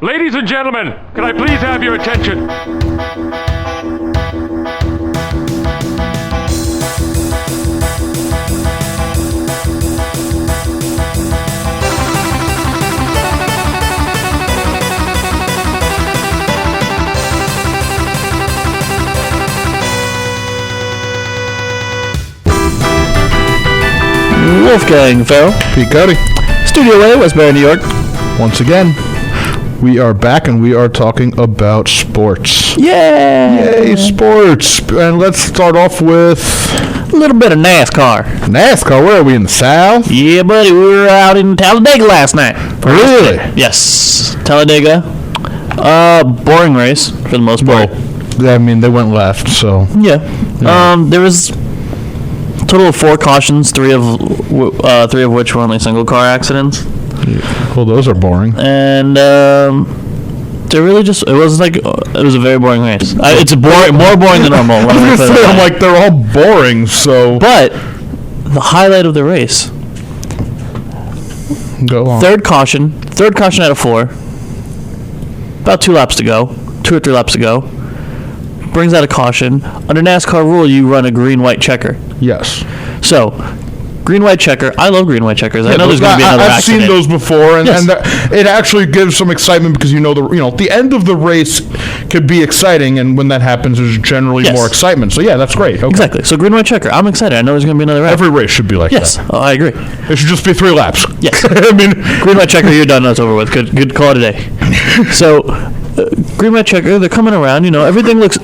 Ladies and gentlemen, can I please have your attention? Wolfgang Farrell, Pete Cody. Studio A, Westbury, New York. Once again, we are back and we are talking about sports. Yay! Yay, sports. And let's start off with A little bit of NASCAR. NASCAR. Where are we, in the South? Yeah, buddy, we were out in Talladega last night. Really? Yes, Talladega. Boring race for the most part. Well, I mean, they went left, so. Yeah. There was a total of 4 cautions, three of which were only single car accidents. Well, those are boring. And it was a very boring race. It's more boring than normal. I was going to say, I'm like, they're all boring, so. But the highlight of the race, Go on. third caution out of 4, about 2 or 3 laps to go, brings out a caution. Under NASCAR rule, you run a green-white checker. Yes. So, green-white checker. I love green-white checkers. I know there's going to be another accident. I've seen those before, and, Yes. and it actually gives some excitement because the end of the race could be exciting, and when that happens, there's generally Yes. more excitement. So yeah, that's great. Okay. Exactly. So green-white checker. I'm excited. I know there's going to be another round. Every race should be like Yes. that. Oh, I agree. It should just be 3 laps. Yes. I mean, Green-white checker, you're done. That's over with. Good call today. So, green-white checker, they're coming around. Everything looks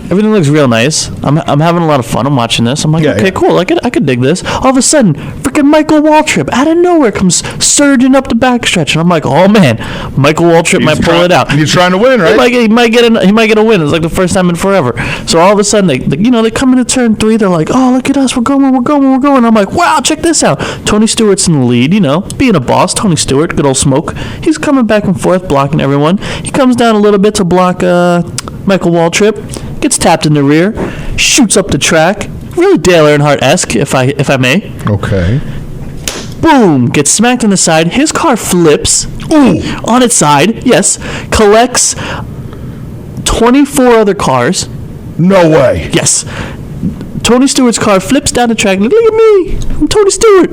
real nice. I'm having a lot of fun. I'm watching this. I'm like, Yeah, okay, yeah. cool. I could dig this. All of a sudden, freaking Michael Waltrip out of nowhere comes surging up the backstretch, and I'm like, oh man, Michael Waltrip might pull it out. He's trying to win, right? He might get a win. It's like the first time in forever. So all of a sudden, they come into turn 3. They're like, oh, look at us, we're going. I'm like, wow, check this out. Tony Stewart's in the lead. Being a boss, Tony Stewart, good old smoke. He's coming back and forth, blocking everyone. He comes down a little bit to block Michael Waltrip, gets tapped in the rear, shoots up the track. Really Dale Earnhardt-esque, if I may. Okay. Boom! Gets smacked on the side. His car flips. Ooh! On its side, yes. Collects 24 other cars. No way. Yes. Tony Stewart's car flips down the track. Look at me! I'm Tony Stewart!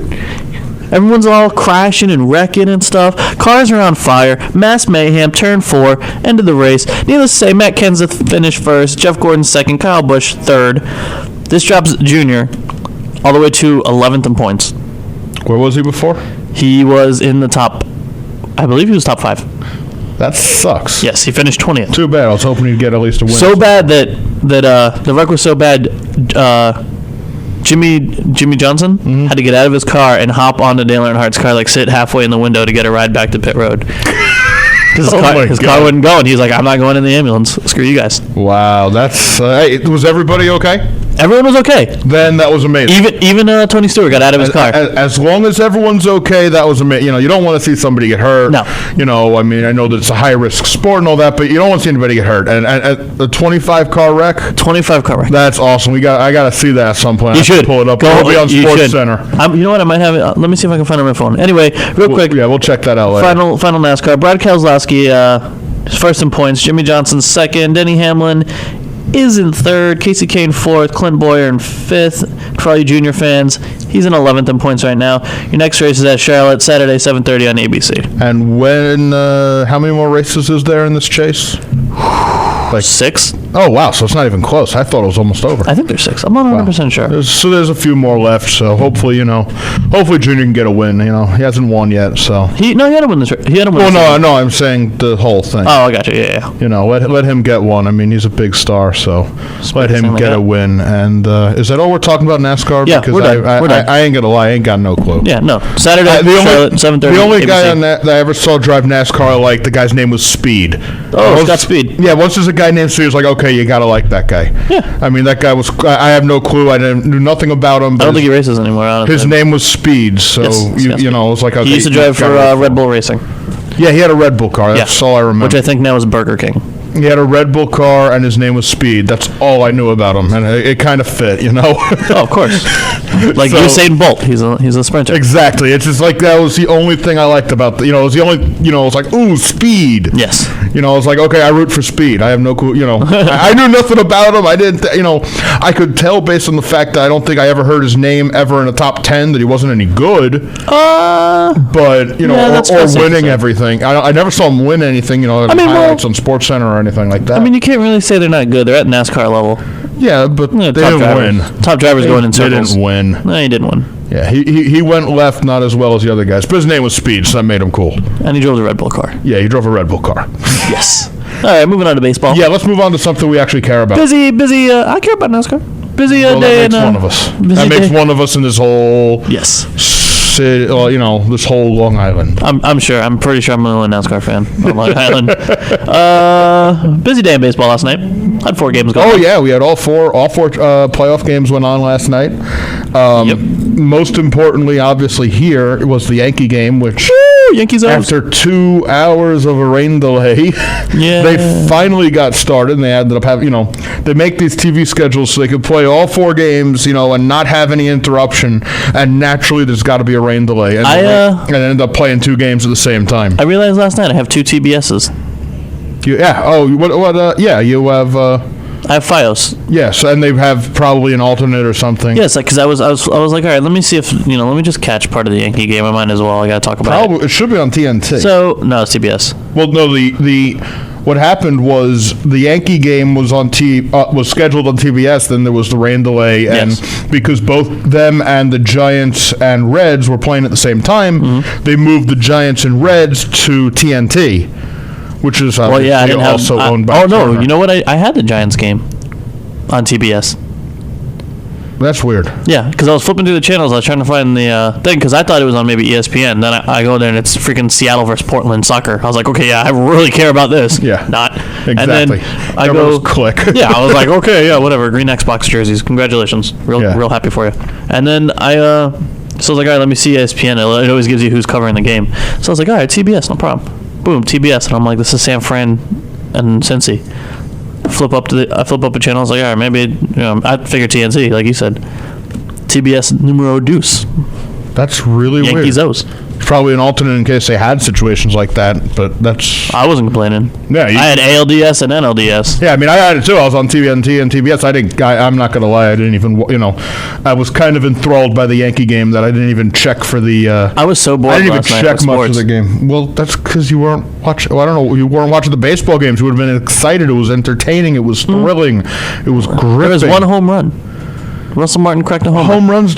Everyone's all crashing and wrecking and stuff. Cars are on fire. Mass mayhem. Turn 4. End of the race. Needless to say, Matt Kenseth finished first. Jeff Gordon second. Kyle Busch third. This drops Junior all the way to 11th in points. Where was he before? He was in the top, I believe he was top 5. That sucks. Yes, he finished 20th. Too bad. I was hoping he'd get at least a win. So bad that the wreck was so bad, Jimmy Johnson had to get out of his car and hop onto Dale Earnhardt's car, sit halfway in the window to get a ride back to pit road. Because his car wouldn't go, and he's like, I'm not going in the ambulance. Screw you guys. Wow, that's... was everybody okay? Everyone was okay. Then that was amazing. Even Tony Stewart got out of his car. As long as everyone's okay, that was amazing. You don't want to see somebody get hurt. No. I mean, I know that it's a high-risk sport and all that, but you don't want to see anybody get hurt. And the 25-car wreck? 25-car wreck. That's awesome. I got to see that at some point. You should. Pull it up. Go, It'll be on you Sports should. Center. You know what? I might have it. Let me see if I can find it on my phone. Anyway, real quick. Yeah, we'll check that out later. Final NASCAR. Brad Keselowski is first in points. Jimmy Johnson second. Denny Hamlin is in third. Casey Kane fourth. Clint Boyer in fifth. For all you Junior fans, he's in 11th in points right now. Your next race is at Charlotte, Saturday, 7:30 on ABC. And how many more races is there in this chase? 6? Oh, wow. So it's not even close. I thought it was almost over. I think there's 6. I'm not 100% sure. There's a few more left. So hopefully, Junior can get a win. He hasn't won yet. So He had to win this race. He had to win Well, this race. no, I'm saying the whole thing. Oh, I got you. Yeah. Let him get one. I mean, he's a big star, so let him get a win. And is that all we're talking about NASCAR? Yeah, because we're done. I ain't gonna lie, I ain't got no clue. Yeah, no. Saturday, Charlotte, 7:30. The only ABC. guy on that I ever saw drive NASCAR, the guy's name was Speed. Oh, Scott Speed. Yeah, once there's a guy named Speed, it's like, okay, you gotta like that guy. Yeah. I mean, that guy was. I have no clue. I knew nothing about him. I don't think he races anymore. Honestly. His name was Speed, so Yes, it was like, okay, he used to drive for Red Bull Racing. Yeah, he had a Red Bull car. That's all I remember. Which I think now is Burger King. He had a Red Bull car, and his name was Speed. That's all I knew about him, and it kind of fit, you know? Oh, of course. Like So- Usain Bolt. He's a sprinter. Exactly. It's just like that was the only thing I liked about it was the only, it was like, ooh, Speed. Yes. I was like, okay, I root for Speed. I have no clue, I knew nothing about him. I didn't, I could tell based on the fact that I don't think I ever heard his name ever in the top 10 that he wasn't any good. But, or winning everything. I never saw him win anything, highlights on SportsCenter or anything like that. I mean, you can't really say they're not good. They're at NASCAR level. Yeah, but they didn't win. Top drivers going in They circles. didn't win. No, he didn't win. Yeah, he went left not as well as the other guys, but his name was Speed, so that made him cool. And he drove the Red Bull car. Yeah, he drove a Red Bull car. Yes. All right, moving on to baseball. Yeah, let's move on to something we actually care about. Busy. I care about NASCAR. Busy Well, day. that makes one of us. That makes one of us in this whole Yes. city, this whole Long Island. I'm sure. I'm pretty sure I'm the only NASCAR fan on Long Island. Busy day in baseball last night. Had 4 games going. Oh yeah, we had all four playoff games went on last night. Yep. Most importantly, obviously here it was the Yankee game, which Yankees O's. after 2 hours of a rain delay, Yeah. they finally got started. And they ended up having, they make these TV schedules so they could play all 4 games, and not have any interruption. And naturally, there's got to be a rain delay. And and end up playing 2 games at the same time. I realized last night I have 2 TBSs. You have. I have FiOS. Yes, and they have probably an alternate or something. Yes, because I was like, all right, let me see if let me just catch part of the Yankee game. I might as well. I gotta talk about Probably it should be on TNT. it. So no, it's TBS. Well, no, what happened was the Yankee game was was scheduled on TBS. Then there was the rain delay, and Yes. because both them and the Giants and Reds were playing at the same time, they moved the Giants and Reds to TNT, which is Well, yeah, I didn't have. also owned by. Oh no, Turner. you know what? I had the Giants game on TBS. That's weird. Yeah, because I was flipping through the channels. I was trying to find the thing because I thought it was on maybe ESPN. Then I go there and it's freaking Seattle versus Portland soccer. I was like, okay, yeah, I really care about this. Yeah, Not. exactly. And then I Everyone go was click. Yeah, I was like, okay, yeah, whatever. Green Xbox jerseys. Congratulations. Real happy for you. And then so I was like, all right, let me see ESPN. It always gives you who's covering the game. So I was like, all right, TBS, no problem. Boom, TBS, and I'm like, this is San Fran and Cincy. I flip up a channel. I was like, all right, maybe I figure TNT, like you said. TBS numero deuce. That's really Yankees weird. O's. Probably an alternate in case they had situations like that, but that's... I wasn't complaining. Yeah, I had ALDS and NLDS. Yeah, I mean, I had it too. I was on TNT and TBS. I'm not going to lie, I didn't even, I was kind of enthralled by the Yankee game that I didn't even check for the... I was so bored I didn't even last night check with much sports. of the game. Well, that's because you weren't watching... Well, I don't know. You weren't watching the baseball games. You would have been excited. It was entertaining. It was thrilling. It was gripping. There was one home run. Russell Martin cracked a home run. Home runs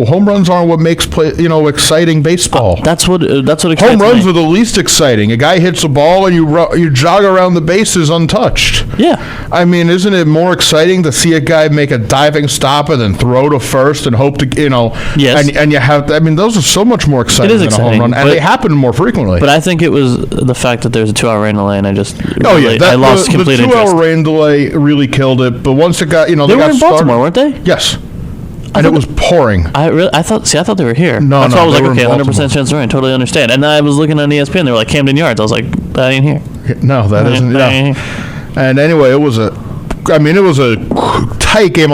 home runs aren't what makes exciting baseball. That's what excites Home runs me. are the least exciting. A guy hits a ball and you jog around the bases untouched. Yeah. I mean, isn't it more exciting to see a guy make a diving stop and then throw to first and hope to, Yes. and you have, I mean, those are so much more exciting than a home exciting, run, and they happen more frequently. But I think it was the fact that there's a 2-hour rain delay, and I just I lost complete the 2 interest. hour rain delay really killed it, but once it got, they They were got in started, Baltimore, weren't they? Yes. And it was pouring. I thought they were here. No, That's no, why I was they like, were in okay, 100% Baltimore. chance of rain. Totally understand. And then I was looking on ESPN. They were like Camden Yards. I was like, that ain't here. No, that isn't. That Yeah. ain't here. And anyway, it was a tight game.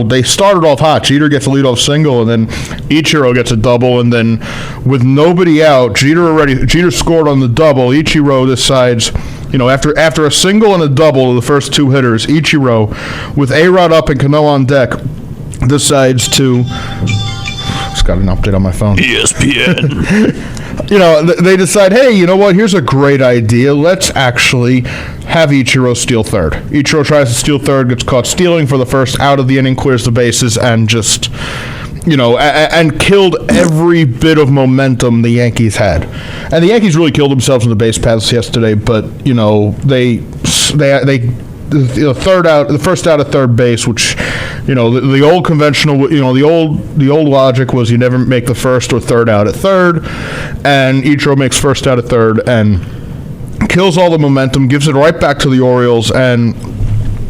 They started off hot. Jeter gets a leadoff single, and then Ichiro gets a double, and then with nobody out, Jeter scored on the double. Ichiro decides, after a single and a double of the first 2 hitters, Ichiro, with A-Rod up and Cano on deck, decides to... Just got an update on my phone. ESPN. They decide, hey, you know what? Here's a great idea. Let's actually have Ichiro steal third. Ichiro tries to steal third, gets caught stealing for the first out of the inning, clears the bases, and just, and killed every bit of momentum the Yankees had. And the Yankees really killed themselves in the base paths yesterday, but, the first out of third base, which, the old conventional, the old logic was you never make the first or third out at third, and Ichiro makes first out at third and kills all the momentum, gives it right back to the Orioles, and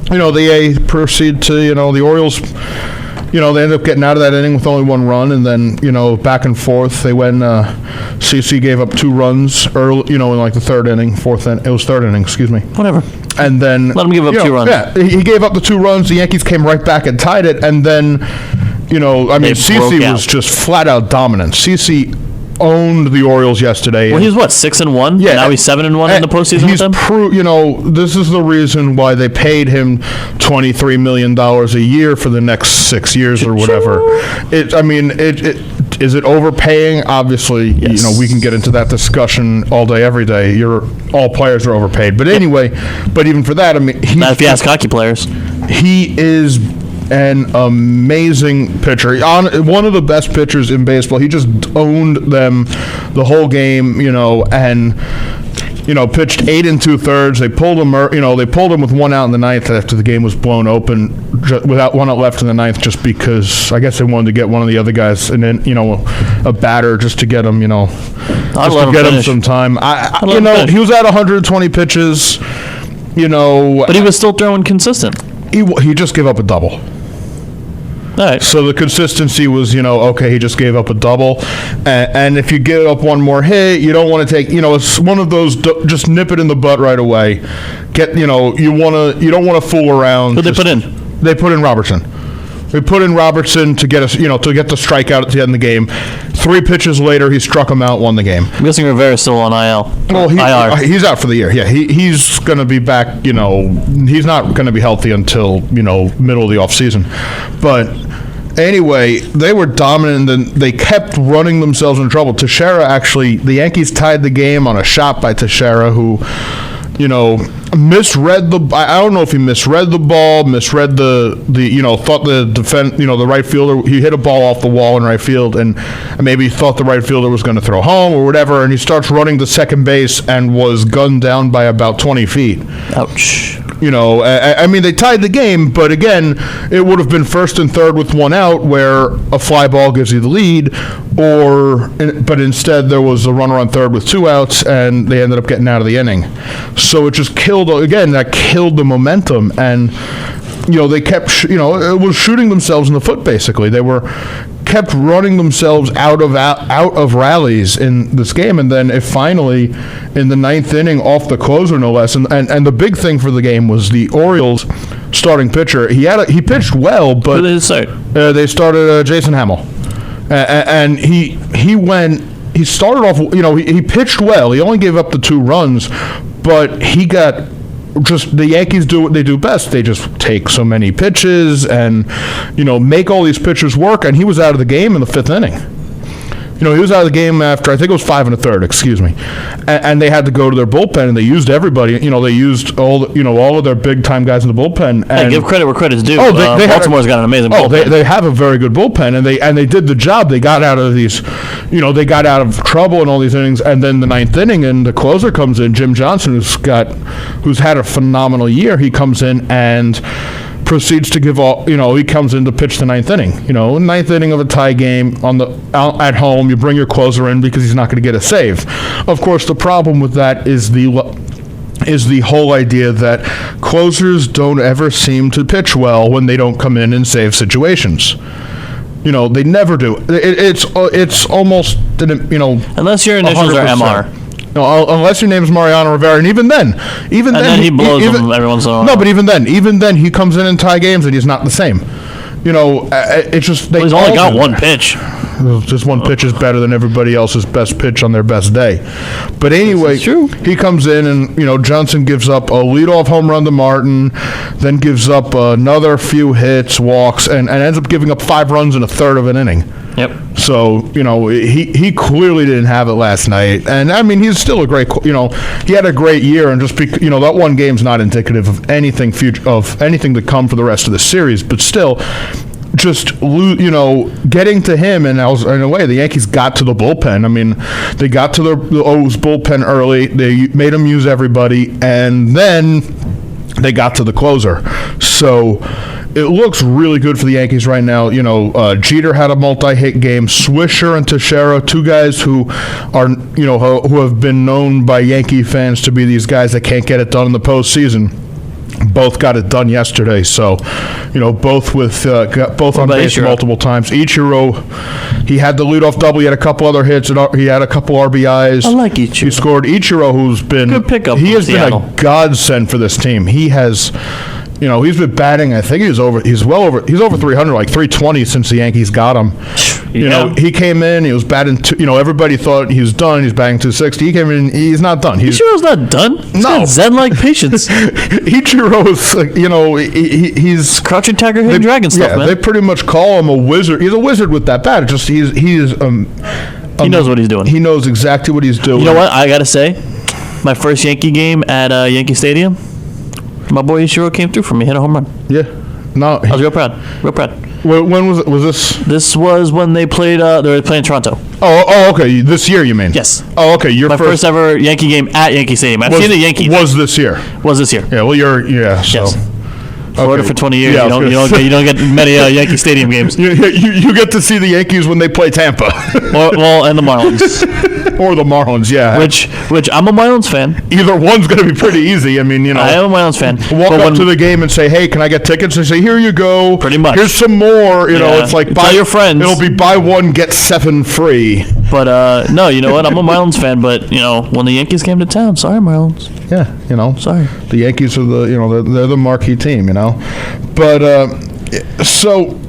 they proceed to, the Orioles they ended up getting out of that inning with only one run, and then, back and forth. They went, CC gave up 2 runs early, in like the third inning, it was third inning, excuse me. Whatever. And then let him give up 2 runs. Yeah, he gave up the 2 runs. The Yankees came right back and tied it, and then, CC was just flat out dominant. CC owned the Orioles yesterday. Well, he's what, 6-1? Yeah, now he's 7-1 in the postseason with them. This is the reason why they paid him $23 million a year for the next 6 years or whatever. Is it overpaying? Obviously, yes. We can get into that discussion all day, every day. All players are overpaid, but anyway. But even for that, not if you ask hockey players. He is an amazing pitcher. One of the best pitchers in baseball. He just owned them the whole game, and pitched 8 2/3. They pulled him, they pulled him with 1 out in the ninth after the game was blown open, without 1 out left in the ninth, just because I guess they wanted to get one of the other guys and then a batter just to get him, just to get him some time. He was at 120 pitches, but he was still throwing consistent. He just gave up a double. All right. So the consistency was, okay, he just gave up a double, and if you give up one more hit, you don't want to take, it's one of those just nip it in the butt right away. You don't want to fool around. Who'd they put in? They put in Robertson. They put in Robertson to get us, to get the strikeout at the end of the game. 3 pitches later, he struck him out, won the game. I'm guessing Rivera's still on IL. Well, he's out for the year. Yeah, he's going to be back. He's not going to be healthy until middle of the offseason. But anyway, they were dominant, and they kept running themselves into trouble. Teixeira actually, the Yankees tied the game on a shot by Teixeira, who, misread the. I don't know if he misread the ball, misread thought the right fielder. He hit a ball off the wall in right field, and maybe thought the right fielder was going to throw home or whatever. And he starts running to second base and was gunned down by about 20 feet. Ouch. They tied the game, but again, it would have been first and third with 1 out, where a fly ball gives you the lead, but instead there was a runner on third with 2 outs, and they ended up getting out of the inning. So it just killed the momentum, and they kept it was shooting themselves in the foot. Basically, they kept running themselves out of rallies in this game, and then it finally, in the 9th inning, off the closer no less, and the big thing for the game was the Orioles starting pitcher. He pitched well, but who did they start? They started Jason Hamill, and he started off. He pitched well. He only gave up the 2 runs, but he got. Just the Yankees do what they do best. They just take so many pitches and, make all these pitchers work. And he was out of the game in the 5th inning. He was out of the game after, I think it was 5 1/3, excuse me. And they had to go to their bullpen, and they used everybody. They used all of their big time guys in the bullpen. And hey, give credit where credit's due. They Baltimore's got an amazing bullpen. They have a very good bullpen, and they did the job. They got out of these, they got out of trouble in all these innings. And then the 9th inning, and the closer comes in, Jim Johnson, who's had a phenomenal year. He comes in and proceeds to give all, he comes in to pitch the 9th inning. 9th inning of a tie game at home, you bring your closer in because he's not going to get a save. Of course, the problem with that is the whole idea that closers don't ever seem to pitch well when they don't come in and save situations. They never do. It's almost, unless your initials 100%. are MR. No, unless your name is Mariano Rivera, and even then he blows them every once in a while. No, but even then, he comes in and tie games, and he's not the same. It's just he's only got 1 pitch. Just 1 pitch is better than everybody else's best pitch on their best day. But anyway, he comes in, and Johnson gives up a leadoff home run to Martin, then gives up another few hits, walks, and ends up giving up 5 runs in a third of an inning. Yep. So, he clearly didn't have it last night. And, he's still a great, he had a great year. And just, that 1 game's not indicative of anything to come for the rest of the series. But still, just, getting to him, and in a way, the Yankees got to the bullpen. They got to the O's bullpen early. They made them use everybody. And then they got to the closer. So it looks really good for the Yankees right now. Jeter had a multi-hit game. Swisher and Teixeira, 2 guys who are, who have been known by Yankee fans to be these guys that can't get it done in the postseason. both got it done yesterday. So, both with got both on base Ichiro? multiple times. Ichiro, he had the leadoff double. He had a couple other hits, and he had a couple RBIs. I like Ichiro. He scored. Ichiro, who's been Good pickup he from has Seattle. been a godsend for this team. He has. He's been batting. I think he's over 300, like 320 since the Yankees got him. Yeah. He came in. He was batting. Everybody thought he was done. He's batting 260. He came in. He's not done. Ichiro's not done. He's got zen-like patience. Ichiro's, he's Crouching tiger, hidden dragon stuff, man. They pretty much call him a wizard. He's a wizard with that bat. It's just he knows what he's doing. He knows exactly what he's doing. You know what? I gotta say, my first Yankee game at Yankee Stadium, my boy Ichiro came through for me. Hit a home run. Yeah. No. I was real proud. Real proud. When was it? Was this? This was when they played. They were playing Toronto. Oh, okay. This year, you mean? Yes. Oh, okay. Your My first ever Yankee game at Yankee Stadium. I've seen the Yankees. Was this year? Was this year? Yeah. Well, So. Yes. Florida Okay. for 20 years. Yeah, you don't get many Yankee Stadium games. You get to see the Yankees when they play Tampa. And the Marlins. Or the Marlins, yeah. Which I'm a Marlins fan. Either one's going to be pretty easy. I mean, I am a Marlins fan. Walk up to the game and say, "Hey, can I get tickets?" They say, "Here you go." Pretty much. Here's some more. It's like Tell your friends. It'll be buy one get 7 free. But no, you know what? I'm a Marlins fan. But when the Yankees came to town, sorry Marlins. Yeah, Sorry. The Yankees are they're the marquee team. But so.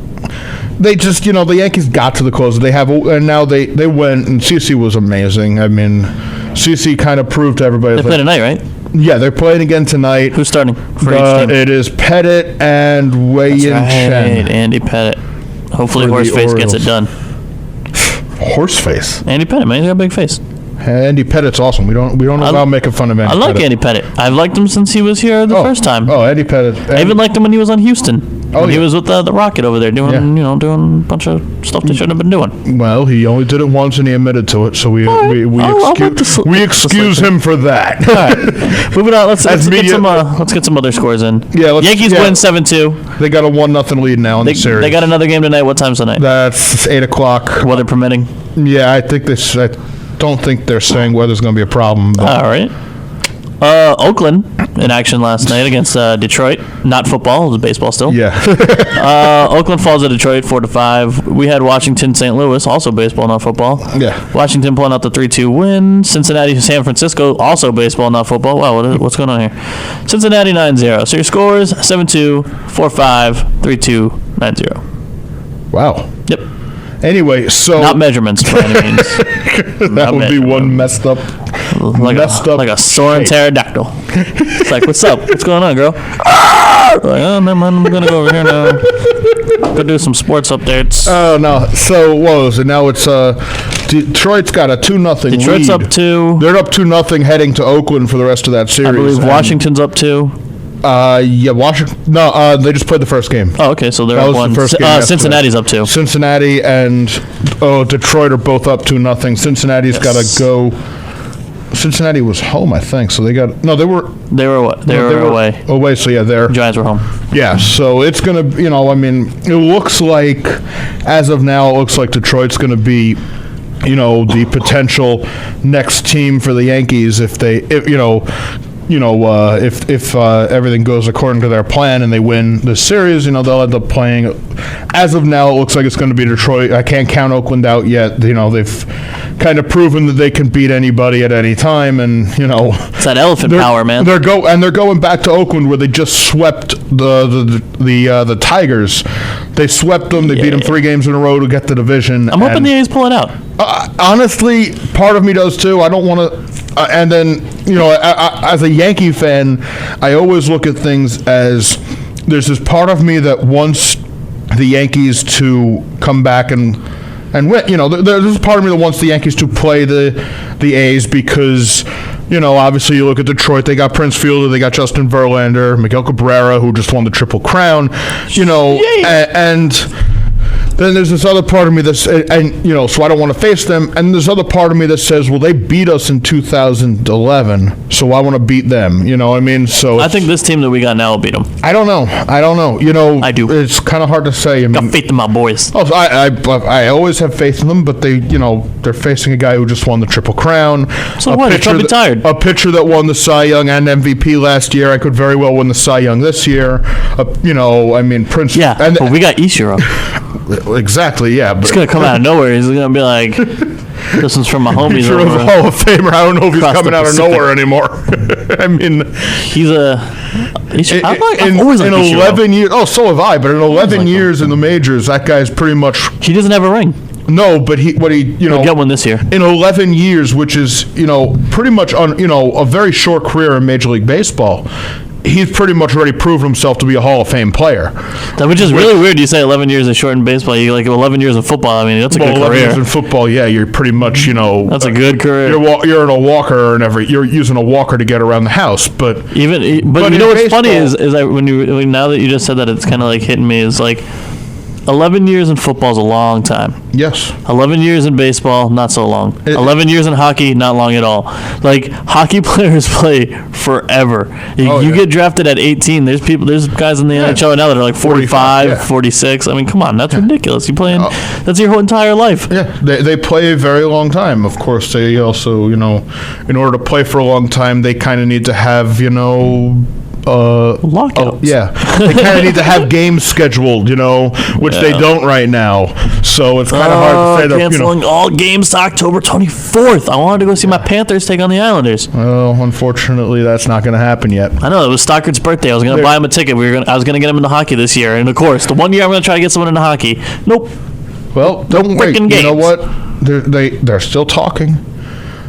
They just, the Yankees got to the close. And now they went, and CC was amazing. I mean, CC kind of proved to everybody. They play tonight, right? Yeah, they're playing again tonight. Who's starting for each team? It is Pettit and Wei-Yin Chen. Andy Pettit. Hopefully For the Horseface gets it Orioles. done. Horseface. Andy Pettit, man, he's got a big face. Andy Pettit's awesome. We don't allow making fun of Andy I like Pettit. Andy Pettit. I've liked him since he was here the first time. Oh, Andy Pettit. I even liked him when he was on Houston. Oh, He yeah. was with the Rocket over there doing a bunch of stuff they shouldn't have been doing. Well, he only did it once and he admitted to it, so we excuse him for that. All right, moving on. Let's get some other scores in. Yeah, Yankees win 7-2. They got a 1-0 lead now in the series. They got another game tonight. What time's tonight? That's 8:00. Weather permitting. Yeah, I don't think they're saying weather's going to be a problem. But All right. Oakland in action last night against Detroit. Not football, it was baseball still. yeah. Oakland falls to Detroit 4-5. We had Washington, St. Louis, also baseball, not football. Yeah. Washington pulling out the 3-2 win. Cincinnati, San Francisco, also baseball, not football. Wow, what's going on here? Cincinnati 9-0. So your scores 7-2, 4-5, 3-2, 9-0. Wow. Yep. Anyway, so Not measurements by any means. that would be one messed up like a soaring shape. pterodactyl. It's like, what's up? What's going on, girl? Like, oh, never mind. I'm gonna go over here now. Go do some sports updates. Oh no! So what was it? Now it's Detroit's got a 2-0 lead. Detroit's up 2. They're up 2-0, heading to Oakland for the rest of that series. I believe And, Washington's up 2. Yeah, Washington. No, they just played the first game. Oh, okay. So they're That up was the 1. first game yesterday. Cincinnati's up 2. Cincinnati and Detroit are both up 2-0. Cincinnati's got to go. Cincinnati was home, I think. So they got They were what? They were away. Away. So yeah, they're Giants were home. yeah. So it's gonna. It looks like, as of now, it looks like Detroit's gonna be, the potential next team for the Yankees if everything goes according to their plan and they win the series, they'll end up playing. As of now, it looks like it's going to be Detroit. I can't count Oakland out yet. They've kind of proven that they can beat anybody at any time, and It's that elephant power, man. They're going back to Oakland where they just swept the Tigers. They swept them. They beat them 3 games in a row to get the division. I'm hoping the A's pull it out. Honestly, part of me does too. I don't want to. And then, as a Yankee fan, I always look at things as there's this part of me that wants the Yankees to come back and win. There's this part of me that wants the Yankees to play the A's because, obviously you look at Detroit, they got Prince Fielder, they got Justin Verlander, Miguel Cabrera, who just won the Triple Crown, and then there's this other part of me that's, and you know, so I don't want to face them. And there's other part of me that says, well, they beat us in 2011, so I want to beat them. You know what I mean? So I think this team that we got now will beat them. I don't know. You know, I do. It's kind of hard to say. I mean, Got faith in my boys. Oh, I always have faith in them, but they're facing a guy who just won the Triple Crown. So what? He's probably tired. A pitcher that won the Cy Young and MVP last year. I could very well win the Cy Young this year. Prince. Yeah, but we got Ichiro. Exactly. Yeah, but He's gonna come out of nowhere. He's gonna be like, "This one's from my homies." Future over Hall of Famer. I don't know if he's coming out of Pacific. nowhere anymore. I mean, he's I've always liked in Ichiro. 11 years. Oh, so have I. But in 11 like years in the majors, that guy's pretty much. He doesn't have a ring. No, but He'll get one this year. In 11 years, which is, pretty much a very short career in Major League Baseball, he's pretty much already proven himself to be a Hall of Fame player. Which is really weird. You say 11 years is short in baseball. You like 11 years in football. I mean, that's a good 11 career. years in football, yeah, you're pretty much, That's a good career. You're in a walker you're using a walker to get around the house, but You know what's baseball, funny is that when now that you just said that, it's kind of like hitting me. Is like 11 years in football is a long time. yes. 11 years in baseball, not so long. 11 years in hockey, not long at all. Like, hockey players play forever. You get drafted at 18. There's guys in the NHL now that are like 45, 46. I mean, come on, that's ridiculous. You playing, that's your whole entire life. Yeah, they play a very long time. Of course, they also, in order to play for a long time, they kind of need to have, Lockouts. they kind of need to have games scheduled, which they don't right now. So it's kind of hard to say that. Canceling all games to October 24th. I wanted to go see my Panthers take on the Islanders. Well, unfortunately, that's not going to happen yet. I know, it was Stockert's birthday. I was going to buy him a ticket. I was going to get him into hockey this year. And of course, the one year I'm going to try to get someone into hockey. Nope. Well, don't wait. Freaking You know games. what? They're still talking.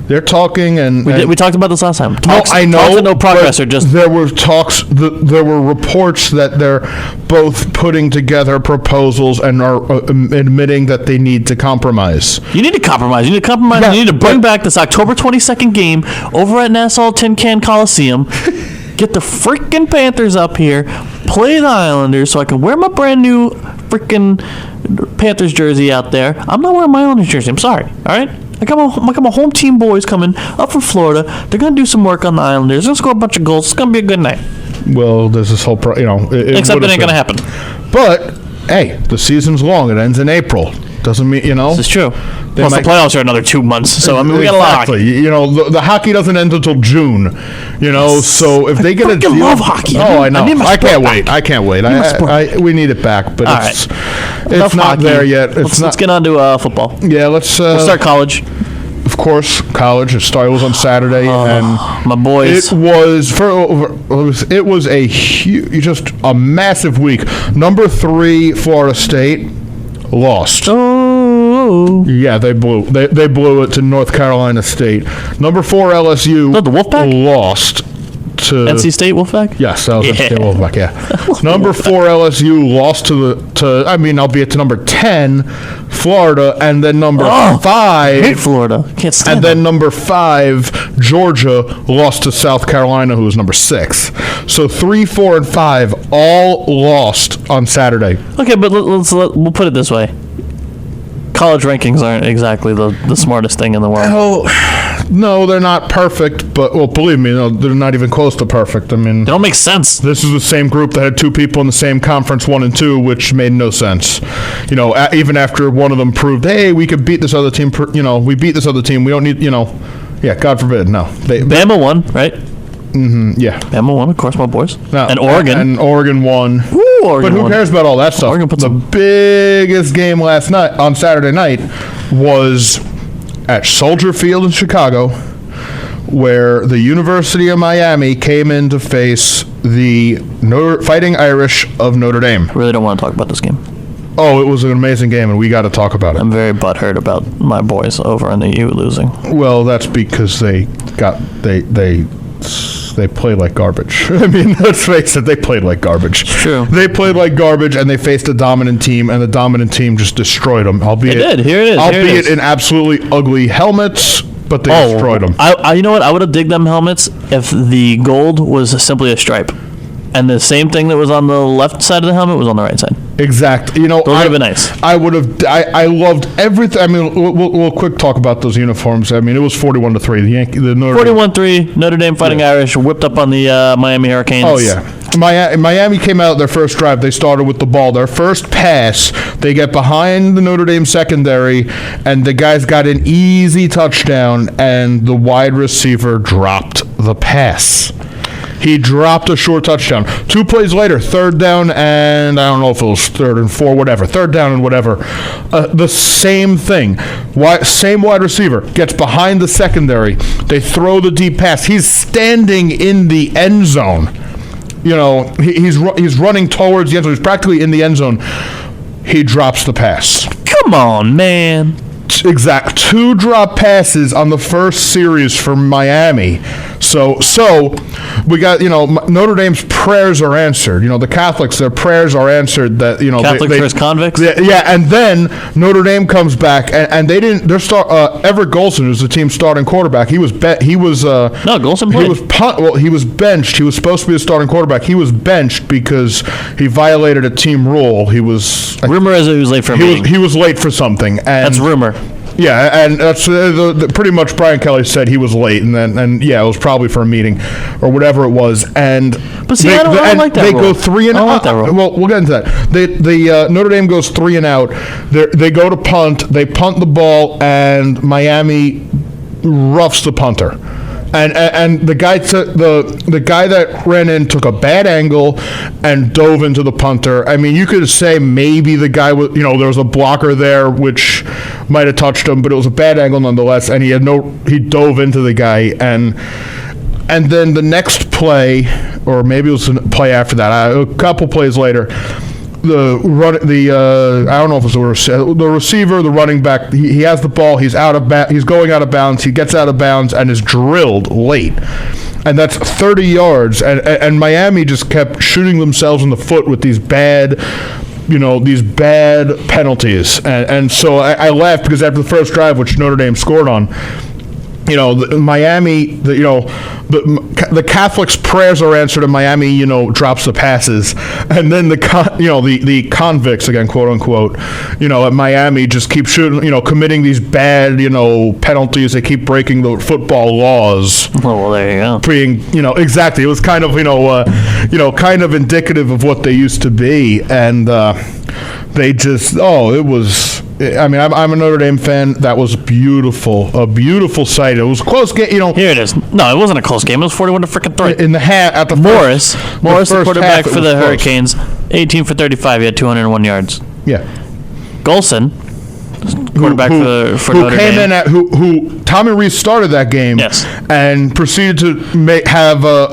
They're talking, and We talked about this last time. Talks, I know. Talks and no progress but are just. there were talks. There were reports that they're both putting together proposals and are admitting that they need to compromise. You need to compromise. You need to compromise. Yeah, You need to bring back this October 22nd game over at Nassau Tin Can Coliseum. Get the freaking Panthers up here. Play the Islanders so I can wear my brand new freaking Panthers jersey out there. I'm not wearing my Islanders jersey. I'm sorry. All right. I got my home team boys coming up from Florida. They're going to do some work on the Islanders. They're going to score a bunch of goals. It's going to be a good night. Well, there's this whole, Except it ain't going to happen. But hey, the season's long. It ends in April. Doesn't mean This is true. Plus, the playoffs are another 2 months. So, I mean, we got a lot of hockey. The hockey doesn't end until June. So if they get a deal, love hockey. I know. need my I can't sport wait. back. I can't wait. my sport We need it back, but All it's Enough not hockey. there yet. Let's get on to football. Yeah, let's We'll start college. Of course, college. It was on Saturday, and My boys. it was just a massive week. Number 3, Florida State lost. Oh. Yeah, they blew. They blew it to North Carolina State. Number 4, LSU The Wolfpack? lost to NC State Wolfpack? Yes, that was Yeah. NC State Wolfpack. Yeah. Number 4, LSU lost albeit to number 10, Florida, and then number I 5. hate Florida. Can't stand And then them. number 5, Georgia, lost to South Carolina, who was number 6. So 3, 4, and 5 all lost on Saturday. Okay, but we'll put it this way. College rankings aren't exactly the smartest thing in the world. Oh, no, they're not perfect, but, well, believe me, no, they're not even close to perfect. I mean, They don't make sense. this is the same group that had 2 people in the same conference, 1 and 2, which made no sense. Even after one of them proved, hey, we could beat this other team, we beat this other team. We don't need, yeah, God forbid, no. Bama won, right? Yeah. Bama won, of course, my boys. No, And Oregon. And Oregon won. Woo, Oregon But who won. cares about all that stuff? Oregon put The some- biggest game on Saturday night was at Soldier Field in Chicago, where the University of Miami came in to face the Fighting Irish of Notre Dame. Really don't want to talk about this game. Oh, it was an amazing game, and we got to talk about it. I'm very butthurt about my boys over in the U losing. Well, that's because they played like garbage. I mean, let's face it, they played like garbage. True. They played like garbage, and they faced a dominant team, and the dominant team just destroyed them. Albeit, They did. Here it is. Albeit in absolutely ugly helmets, but they destroyed them. You know what? I would have digged them helmets if the gold was simply a stripe. And the same thing that was on the left side of the helmet was on the right side. Exact. You know, Those would have been nice. I would have. I loved everything. I mean, we'll quick talk about those uniforms. I mean, it was 41-3. The Notre Dame. 41-3. Notre Dame Fighting Irish whipped up on the Miami Hurricanes. Oh yeah. Miami came out their first drive. They started with the ball. Their first pass, they get behind the Notre Dame secondary, and the guys got an easy touchdown, and the wide receiver dropped the pass. He dropped a short touchdown. 2 plays later, third down, and I don't know if it was 3rd and 4, whatever. Third down and whatever. The same thing. Same wide receiver gets behind the secondary. They throw the deep pass. He's standing in the end zone. You know, he's running towards the end zone. He's practically in the end zone. He drops the pass. Come on, man. Exact 2 drop passes on the first series for Miami. So we got, you know, Notre Dame's prayers are answered. You know, the Catholics, their prayers are answered. That, you know, Catholic first convicts. Yeah, and then Notre Dame comes back, and they didn't. Their Everett Golson, who's the team's starting quarterback. He was Golson played. He was benched. He was supposed to be a starting quarterback. He was benched because he violated a team rule. Rumor is he was late for a meeting. He was late for something. And that's rumor. Yeah, and that's pretty much Brian Kelly said he was late, and yeah, it was probably for a meeting or whatever it was. But see, I don't like that they rule. go 3 and out. I don't like that rule. Well, we'll get into that. Notre Dame goes 3 and out. They go to punt. They punt the ball, and Miami roughs the punter. And the guy the guy that ran in took a bad angle and dove into the punter. I mean, you could say maybe the guy was, you know, there was a blocker there which might have touched him, but it was a bad angle nonetheless. And he dove into the guy, and then the next play, or maybe it was a play after that, a couple plays later, I don't know if it was the receiver, the running back. He has the ball. He's going out of bounds. He gets out of bounds and is drilled late, and that's 30 yards. And Miami just kept shooting themselves in the foot with these bad penalties. And so I laughed because after the first drive, which Notre Dame scored on, you know, Miami, the Catholics' prayers are answered, and Miami, you know, drops the passes, and then the convicts, again, quote unquote, you know, at Miami just keep shooting, you know, committing these bad, you know, penalties. They keep breaking the football laws. Well, there you go. You know, exactly. It was kind of, kind of indicative of what they used to be, and they just, it was. I mean, I'm a Notre Dame fan. That was beautiful, a beautiful sight. It was a close game, you know. Here it is. No, it wasn't a close game. It was 41-3. In the half, at the Morris, the quarterback for the close. Hurricanes, 18 for 35. He had 201 yards. Yeah. Golson, quarterback for Notre Dame. Who Tommy Rees started that game. Yes. And proceeded to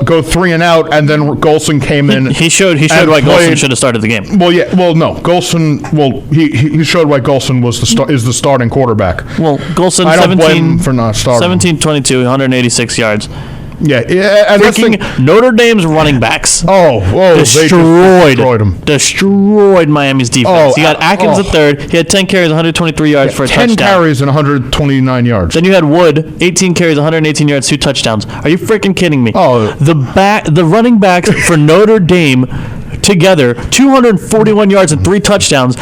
go 3 and out, and then Golson came in. He showed why Golson should have started the game. Well, yeah. Well, no, Golson. Well, he showed why Golson was is the starting quarterback. Well, Golson, I don't blame him for not starting. 17-22, 186 yards. Yeah, and freaking Notre Dame's running backs. Destroyed him. Destroyed Miami's defense. He got Atkins the third. He had 10 carries, 123 yards for a touchdown. 10 carries and 129 yards. Then you had Wood, 18 carries, 118 yards, 2 touchdowns. Are you freaking kidding me? The running backs for Notre Dame together, 241 yards and 3 touchdowns.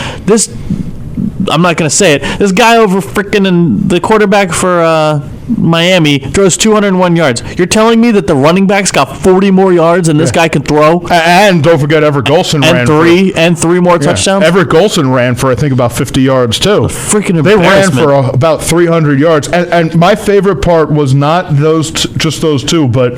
I'm not going to say it. This guy over freaking and the quarterback for Miami throws 201 yards. You're telling me that the running backs got 40 more yards than this guy can throw? And don't forget Everett Golson ran three more touchdowns. Everett Golson ran for I think about 50 yards too. Freaking they ran embarrassment. for about 300 yards. And my favorite part was not just those two, but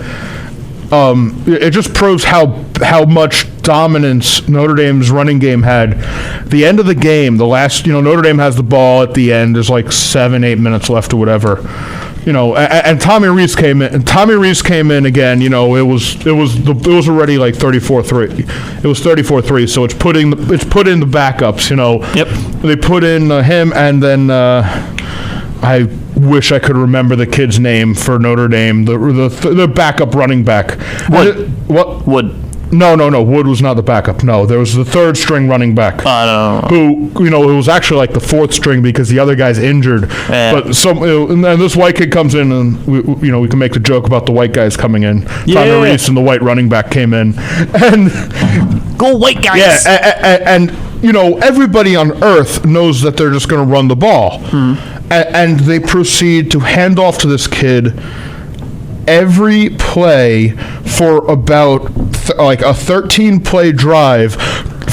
it just proves how much dominance Notre Dame's running game had. The end of the game, the last, Notre Dame has the ball at the end. There's like 7-8 minutes left or whatever. And Tommy Rees came in. And Tommy Rees came in again. It was already like 34-3. It was 34-3. So it's put in the backups. Yep. They put in him, and then I wish I could remember the kid's name for Notre Dame. The backup running back. Wood. No. Wood was not the backup. No, there was the third string running back. I don't know. Who, it was actually like the fourth string because the other guy's injured. Yeah. But and then this white kid comes in, and we can make the joke about the white guys coming in. Yeah. Tommy Reese and the white running back came in, and Go white guys. yeah, and everybody on earth knows that they're just going to run the ball, and they proceed to hand off to this kid every play for about like a 13-play drive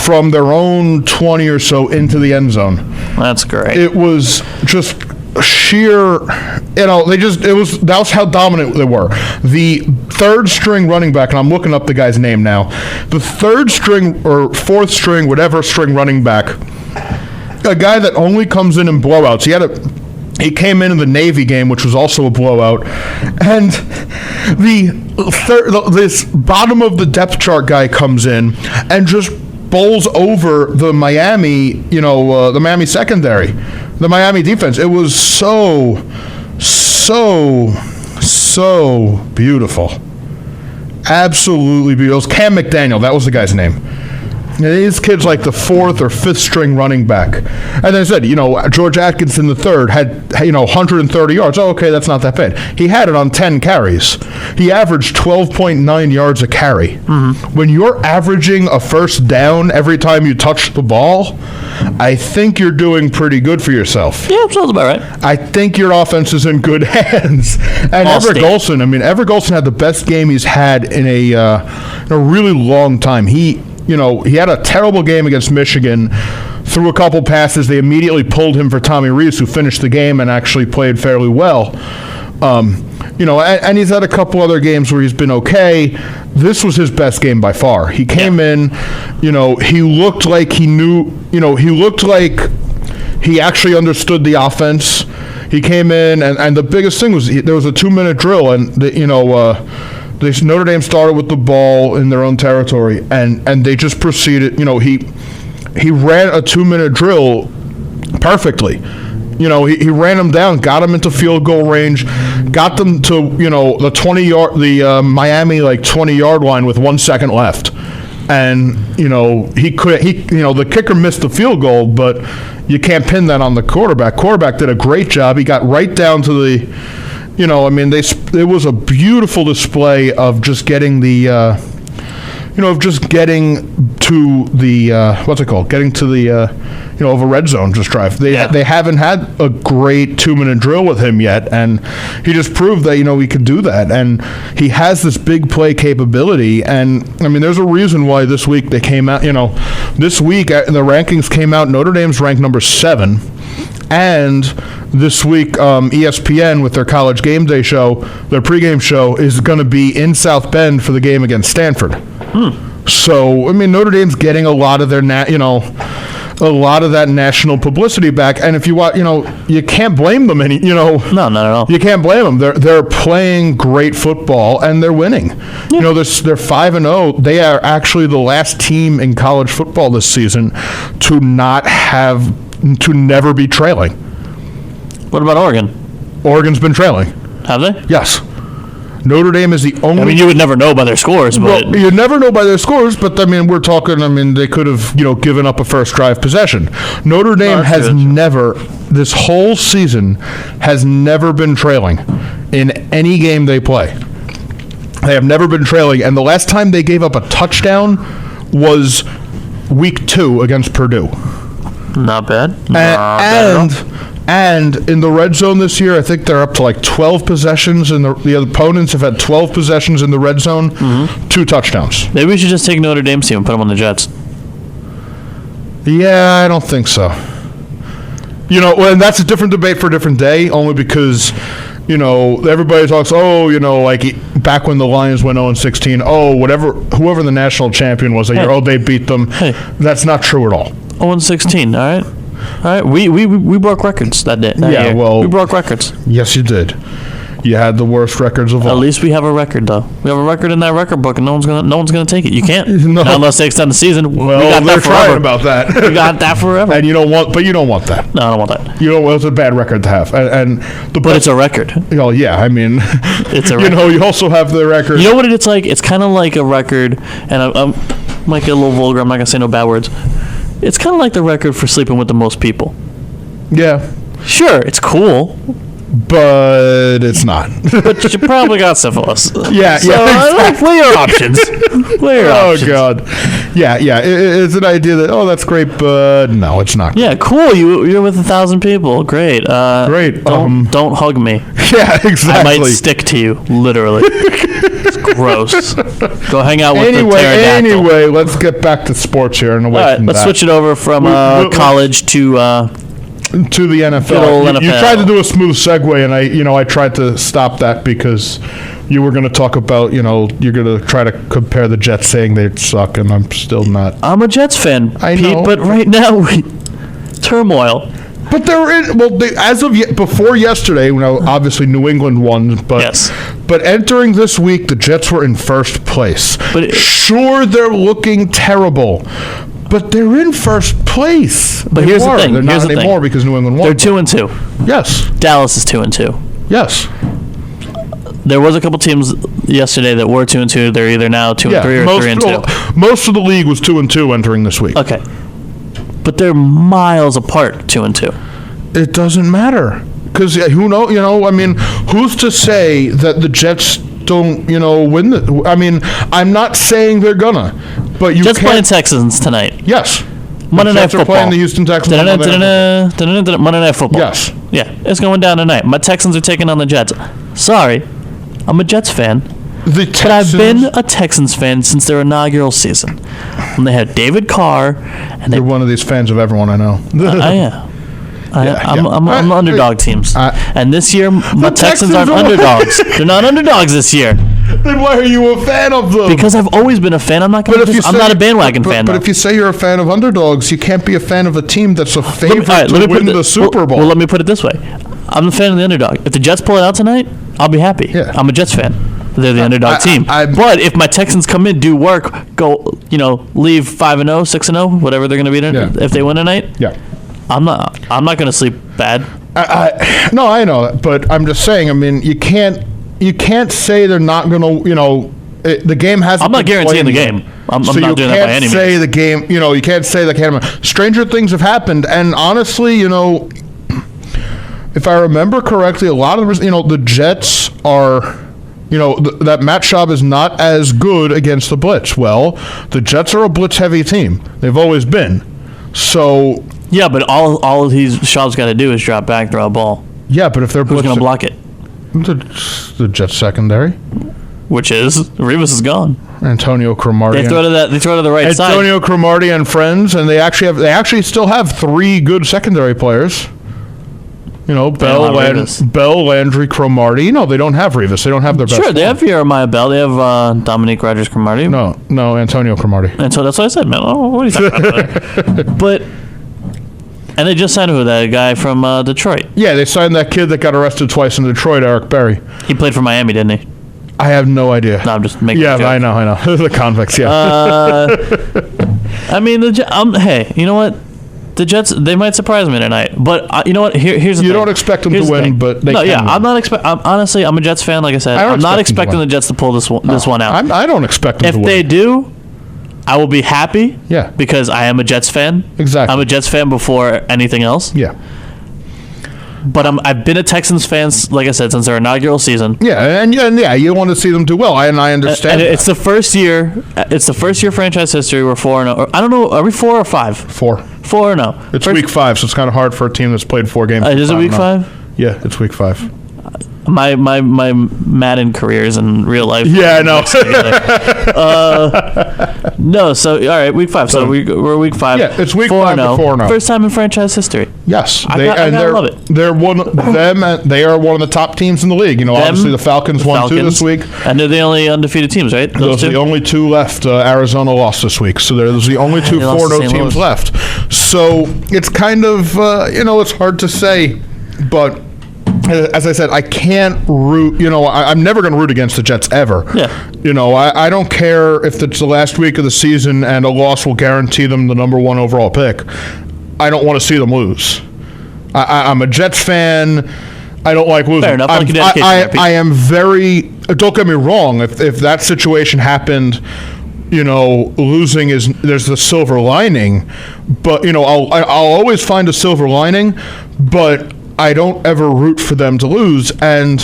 from their own 20 or so into the end zone. That's great. It was just sheer, that was how dominant they were. The third string running back, and I'm looking up the guy's name now, the third string or fourth string, whatever string running back, a guy that only comes in blowouts. He came in the Navy game, which was also a blowout, and this bottom of the depth chart guy comes in and just bowls over the Miami, the Miami secondary, the Miami defense. It was so beautiful, absolutely beautiful. It was Cam McDaniel. That was the guy's name. This kid's like the fourth or fifth string running back. And I said, George Atkinson III had 130 yards. Oh, okay, that's not that bad. He had it on 10 carries. He averaged 12.9 yards a carry. Mm-hmm. When you're averaging a first down every time you touch the ball, I think you're doing pretty good for yourself. Yeah, sounds about right. I think your offense is in good hands. And Everett Golson had the best game he's had in a really long time. He had a terrible game against Michigan, threw a couple passes. They immediately pulled him for Tommy Reese, who finished the game and actually played fairly well. And he's had a couple other games where he's been okay. This was his best game by far. He came in, he looked like he knew, he looked like he actually understood the offense. He came in, and the biggest thing was there was a 2-minute drill, and Notre Dame started with the ball in their own territory, and they just proceeded. He ran a 2-minute drill perfectly. He ran them down, got them into field goal range, got them to the 20-yard, Miami 20-yard line with 1 second left, and the kicker missed the field goal, but you can't pin that on the quarterback. Quarterback did a great job. He got right down to the. It was a beautiful display of just getting the, getting to the, what's it called? Getting to the, of a red zone just drive. They haven't had a great 2-minute drill with him yet, and he just proved that, he could do that. And he has this big play capability, and, there's a reason why this week they came out, this week the rankings came out, Notre Dame's ranked number 7. And this week, ESPN, with their college game day show, their pregame show, is going to be in South Bend for the game against Stanford. So, Notre Dame's getting a lot of their, a lot of that national publicity back. And if you want, you can't blame them any, No, not at all. You can't blame them. They're playing great football and they're winning. Yeah. They're 5-0. They are actually the last team in college football this season to never be trailing. What about Oregon? Oregon's been trailing. Have they? Yes. Notre Dame is the only... you would never know by their scores, but... Well, you'd never know by their scores, but, we're talking, they could have, given up a first drive possession. Notre Dame has never, this whole season, has never been trailing in any game they play. They have never been trailing, and the last time they gave up a touchdown was week 2 against Purdue. Not bad. And in the red zone this year, I think they're up to 12 possessions, and the opponents have had 12 possessions in the red zone, 2 touchdowns. Maybe we should just take Notre Dame's team and put them on the Jets. Yeah, I don't think so. And that's a different debate for a different day, only because, everybody talks, back when the Lions went 0-16, whoever the national champion was that year, they beat them. Hey. That's not true at all. 0-16, all right? We broke records that day. That year. Well, we broke records. Yes, you did. You had the worst records of all. At least we have a record, though. We have a record in that record book, and no one's gonna take it. You can't. No. Not unless they extend the season. Well, we got they're that forever. trying about that. We got that forever. And you don't want that. No, I don't want that. You know, it's a bad record to have. But it's a record. Oh yeah, I mean, It's a record. you know, you also have the record. You know what it's like? It's kind of like a record, and I'm might get a little vulgar. I'm not gonna say no bad words. It's kind of like the record for sleeping with the most people. Yeah, Sure, it's cool, but it's not. but you probably got syphilis. Yeah, So, yeah. weigh your options. Weigh your Oh options. God, yeah. It's an idea that that's great, but no, it's not. Yeah, cool. You're with 1,000 people. Great. Great. Don't hug me. Yeah, exactly. I might stick to you, literally. It's gross. Go hang out with the pterodactyl. Anyway, let's get back to sports here and away All right, from let's that. switch it over from college to To the NFL. Good old You NFL. tried to do a smooth segue, and I tried to stop that because you were going to talk about, you're going to try to compare the Jets, saying they suck, and I'm still not. I'm a Jets fan, I Pete, know. but right now, turmoil. But as of before yesterday, obviously New England won, but Yes. but entering this week, the Jets were in first place. But sure, they're looking terrible, but they're in first place. But They here's the were. thing, They're here's not the anymore thing. because New England won. They're 2-2. Yes. Dallas is 2-2. Yes. There was a couple teams yesterday that were 2-2. They're either now 2-3 or 3-2. Most of the league was 2-2 entering this week. Okay, but they're miles apart, 2-2. It doesn't matter because who knows? I mean, who's to say that the Jets don't win the? I mean, I'm not saying they're gonna, but you Jets playing can't. Texans tonight. Yes. Monday The Night Jets are Football. playing the Houston Texans. on Monday Night. Monday Night Football. Yes. Yeah, it's going down tonight. My Texans are taking on the Jets. Sorry, I'm a Jets fan, The but I've Texans. been a Texans fan since their inaugural season. When they had David Carr, and they You're one of these fans of everyone I know. I am. I'm underdog teams. And this year, my Texans aren't Texans are- underdogs. They're not underdogs this year. Then why are you a fan of them? Because I've always been a fan. I'm not a bandwagon fan, But though. if you say you're a fan of underdogs, you can't be a fan of a team that's a favorite All right, to win put the Super Bowl. Well, let me put it this way. I'm a fan of the underdog. If the Jets pull it out tonight, I'll be happy. Yeah. I'm a Jets fan. They're the underdog team. But if my Texans come in, do work, go, leave 5-0, 6-0, whatever they're going to be if they win tonight, Yeah. I'm not going to sleep bad. No, I know that, but I'm just saying. I mean, you can't say they're not going to. The game hasn't. I'm not been guaranteeing the played yet. game. I'm not doing that by any So you can't say means. the game. You can't say the game. Stranger things have happened, and honestly, if I remember correctly, a lot of the Jets are. That Matt Schaub is not as good against the blitz. Well, the Jets are a blitz-heavy team. They've always been. So. Yeah, but all Schaub's got to do is drop back, throw a ball. Yeah, but if they're Who's going to block it? the Jets secondary, Which is Rivas is gone. Antonio Cromartie. They throw to the right side. Antonio Cromartie and friends, and they actually still have three good secondary players. Bell, Landry, Cromartie. No, they don't have Rivas. They don't have their best. Sure, they have Jeremiah Bell. They have Dominique Rodgers-Cromartie. No, Antonio Cromartie. And so that's what I said, man. Oh, what are you talking about? And they just signed that guy from Detroit. Yeah, they signed that kid that got arrested twice in Detroit, Eric Berry. He played for Miami, didn't he? I have no idea. No, I'm just making a joke. I know. The convicts, yeah. I mean, hey, you know what? The Jets, they might surprise me tonight. But you know what? Here's the thing. You don't expect them to win, but they can win. I'm not honestly, I'm a Jets fan, like I said. I'm not expecting the Jets to pull this one out. I don't expect them to win. If they do, I will be happy. Yeah. Because I am a Jets fan. Exactly. I'm a Jets fan before anything else. Yeah. But I've been a Texans fan, like I said, since their inaugural season. Yeah, and you want to see them do well, and I understand. And it's the first year. It's the first year franchise history. We're 4-0. I don't know. Are we 4 or 5? 4. 4-0. It's week 5, so it's kind of hard for a team that's played 4 games. Is it week 5? Yeah, it's week 5. My Madden career is in real life. Yeah, I know. No, so all right, week 5. So we're week 5. Yeah, it's week 5 to 4-0. First time in franchise history. Yes, I gotta love it. They are one of the top teams in the league. Obviously the Falcons won 2 this week. And they're the only undefeated teams, right? Those are the only 2 left. Arizona lost this week, so there's the only 2 4-0 teams left. So it's kind of it's hard to say, but as I said, I can't root. I'm never going to root against the Jets ever. Yeah. I don't care if it's the last week of the season and a loss will guarantee them the number 1 overall pick. I don't want to see them lose. I'm a Jets fan. I don't like losing. Fair enough. I am very. Don't get me wrong. If that situation happened, losing there's the silver lining. But I'll always find a silver lining. But I don't ever root for them to lose. And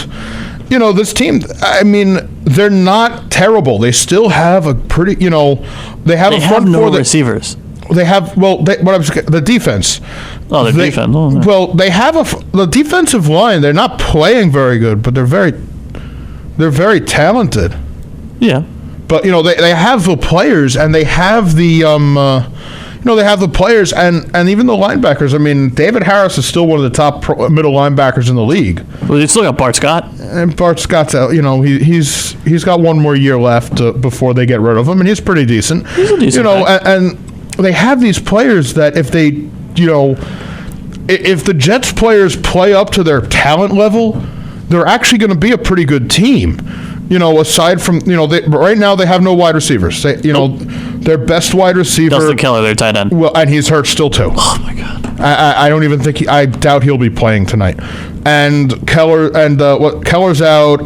this team. I mean, they're not terrible. They still have a pretty. They have a front four that receivers. They have the defense. Oh, the defense. Oh, no. Well, they have the defensive line. They're not playing very good, but they're very talented. Yeah. But they have the players, and they have the they have the players, and even the linebackers. I mean, David Harris is still one of the top middle linebackers in the league. Well, you still got Bart Scott. And Bart Scott's out. He's got one more year left before they get rid of him, and he's pretty decent. He's a decent guy. And they have these players that if they, if the Jets players play up to their talent level, they're actually going to be a pretty good team. Aside from, right now they have no wide receivers. Their best wide receiver, Dustin Keller, their tight end. Well, and he's hurt still too. Oh my God. I don't even think I doubt he'll be playing tonight. And Keller's out.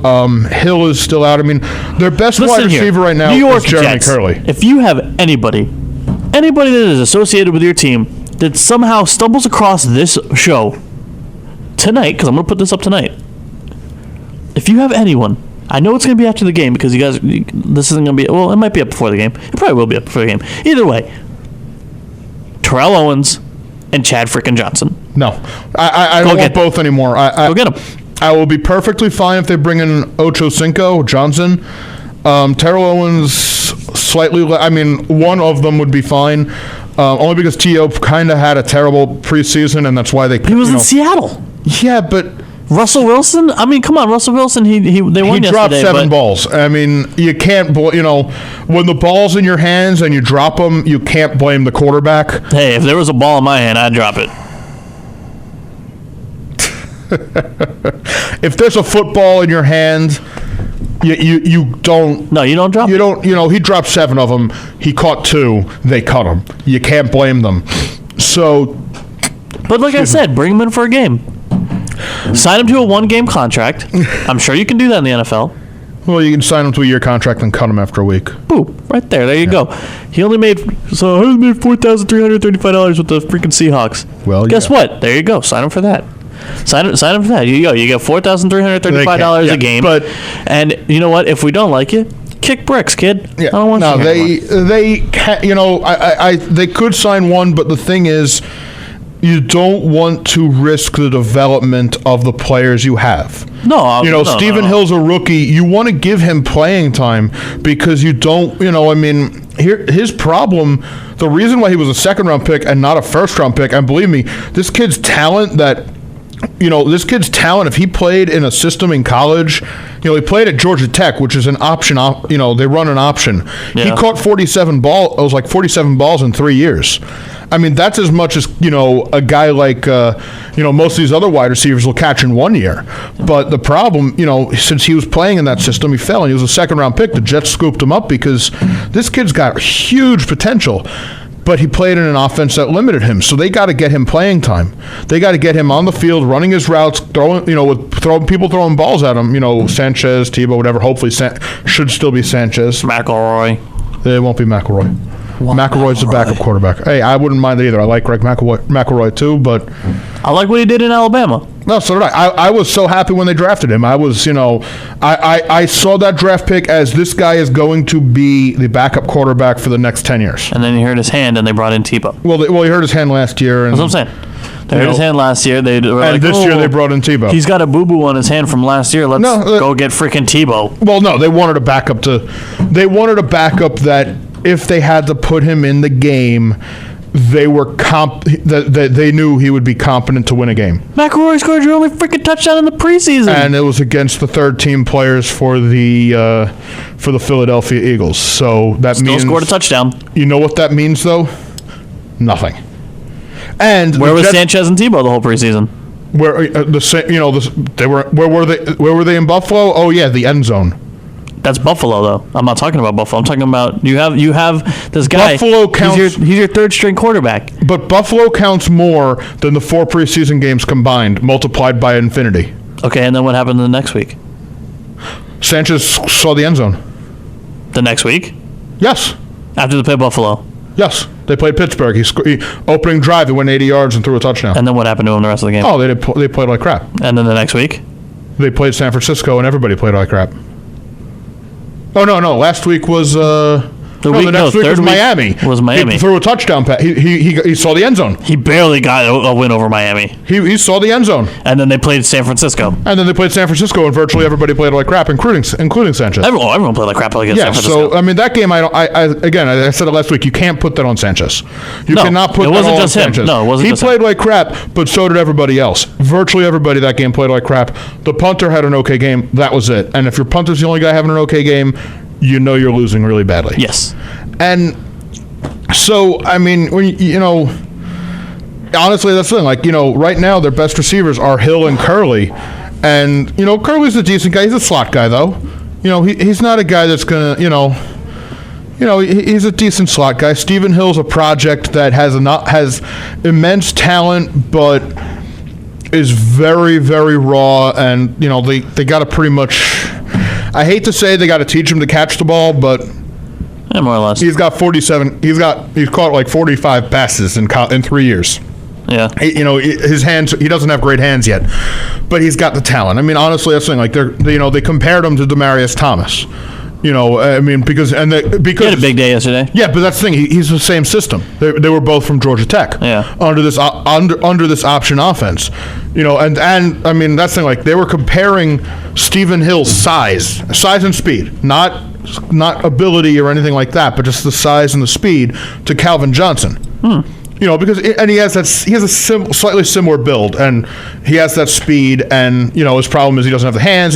Hill is still out. I mean, their best wide receiver right now is Jeremy Curley. If you have anybody that is associated with your team that somehow stumbles across this show tonight, because I'm going to put this up tonight. If you have anyone, I know it's going to be after the game because this isn't going to be, well, it might be up before the game. It probably will be up before the game. Either way, Terrell Owens and Chad frickin' Johnson. No, I don't want both anymore. Go get them. I will be perfectly fine if they bring in Ocho Cinco, Johnson. Terrell Owens, slightly. I mean, one of them would be fine, only because T.O. kind of had a terrible preseason, and that's why they. He was in Seattle. Yeah, but Russell Wilson. I mean, come on, Russell Wilson. They won yesterday. He dropped 7 balls. I mean, you can't. When the ball's in your hands and you drop them, you can't blame the quarterback. Hey, if there was a ball in my hand, I'd drop it. If there's a football in your hand. You don't. No, you don't drop. You don't. He dropped 7 of them. He caught 2. They cut him. You can't blame them. So. But like I said, bring him in for a game. Sign him to a 1-game contract. I'm sure you can do that in the NFL. Well, you can sign him to a year contract and cut him after a week. Boop! Right there. There you go. He only made $4,335 with the freaking Seahawks. Well, guess what? There you go. Sign him for that. Sign him for that. You go. You get $4,335 a game. And you know what? If we don't like you, kick bricks, kid. Yeah. I don't want they can't. They could sign one, but the thing is, you don't want to risk the development of the players you have. No. Stephen Hill's a rookie. You want to give him playing time because you don't. His problem. The reason why he was a 2nd-round pick and not a 1st-round pick, and believe me, this kid's talent if he played in a system in college, he played at Georgia Tech, which is an option, they run an option. Yeah. He caught 47 balls in 3 years. I mean, that's as much as, a guy like, most of these other wide receivers will catch in 1 year. But the problem, since he was playing in that system, he fell, and he was a 2nd-round pick. The Jets scooped him up because this kid's got huge potential. But he played in an offense that limited him, so they got to get him playing time. They got to get him on the field, running his routes, throwing balls at him. Sanchez, Tebow, whatever. Hopefully, should still be Sanchez. McElroy. It won't be McElroy. McElroy's the backup quarterback. Hey, I wouldn't mind it either. I like Greg McElroy too, but I like what he did in Alabama. No, so did I. I was so happy when they drafted him. I was, I saw that draft pick as this guy is going to be the backup quarterback for the next 10 years. And then he hurt his hand, and they brought in Tebow. Well, he hurt his hand last year. And, that's what I'm saying. They hurt his hand last year. They were and this year they brought in Tebow. He's got a boo-boo on his hand from last year. Let's go get freaking Tebow. Well, no, they wanted a backup that if they had to put him in the game, they knew he would be competent to win a game. McElroy scored your only freaking touchdown in the preseason, and it was against the 3rd-team players for the Philadelphia Eagles. So that still means scored a touchdown. You know what that means, though? Nothing. And where was Sanchez and Tebow the whole preseason? Where the same, they were. Where were they? Where were they in Buffalo? Oh yeah, the end zone. That's Buffalo, though. I'm not talking about Buffalo. I'm talking about you have this guy. Buffalo counts. He's your third string quarterback. But Buffalo counts more than the 4 preseason games combined, multiplied by infinity. Okay, and then what happened the next week? Sanchez saw the end zone. The next week? Yes. After they played Buffalo. Yes. They played Pittsburgh. He opening drive, he went 80 yards and threw a touchdown. And then what happened to him the rest of the game? Oh, they played like crap. And then the next week? They played San Francisco, and everybody played like crap. Oh, no. Last week was... the next week was Miami. Was Miami. He threw a touchdown pass. He saw the end zone. He barely got a win over Miami. He saw the end zone. And then they played San Francisco. And then they played San Francisco, and virtually everybody played like crap, including Sanchez. Everyone played like crap against San Francisco. So, I mean, that game, I said it last week, you can't put that on Sanchez. You cannot put that on Sanchez. No, it wasn't just him. He played like crap, but so did everybody else. Virtually everybody that game played like crap. The punter had an okay game. That was it. And if your punter's the only guy having an okay game, you know you're losing really badly. Yes. And so, I mean, when honestly, that's the thing. Like, right now, their best receivers are Hill and Curley. And, Curley's a decent guy. He's a slot guy, though. He's not a guy that's going to, he's a decent slot guy. Stephen Hill's a project that has immense talent, but is very, very raw. And, they got to pretty much... I hate to say they got to teach him to catch the ball, but more or less, he's got 47. He's caught like 45 passes in 3 years. Yeah, his hands. He doesn't have great hands yet, but he's got the talent. I mean, honestly, that's the thing. Like they compared him to Demaryius Thomas. I mean, because he had a big day yesterday. Yeah, but that's the thing. He's the same system. They were both from Georgia Tech. Yeah. Under this option offense, and I mean that's the thing. Like they were comparing Stephen Hill's size and speed, not ability or anything like that, but just the size and the speed to Calvin Johnson. Because he has a slightly similar build, and he has that speed, and his problem is he doesn't have the hands.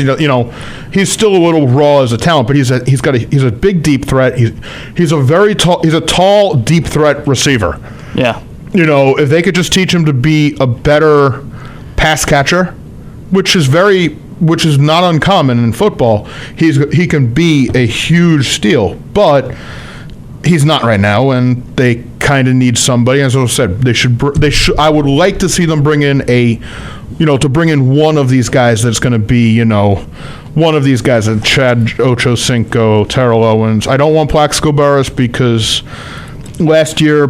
He's still a little raw as a talent, but he's a big deep threat. He's a tall deep threat receiver. Yeah. If they could just teach him to be a better pass catcher, which is not uncommon in football, he can be a huge steal, but he's not right now, and they kind of need somebody. As I said, they should. I would like to see them bring in one of these guys that's going to be, one of these guys, Chad Ochocinco, Terrell Owens. I don't want Plaxico Burress because last year,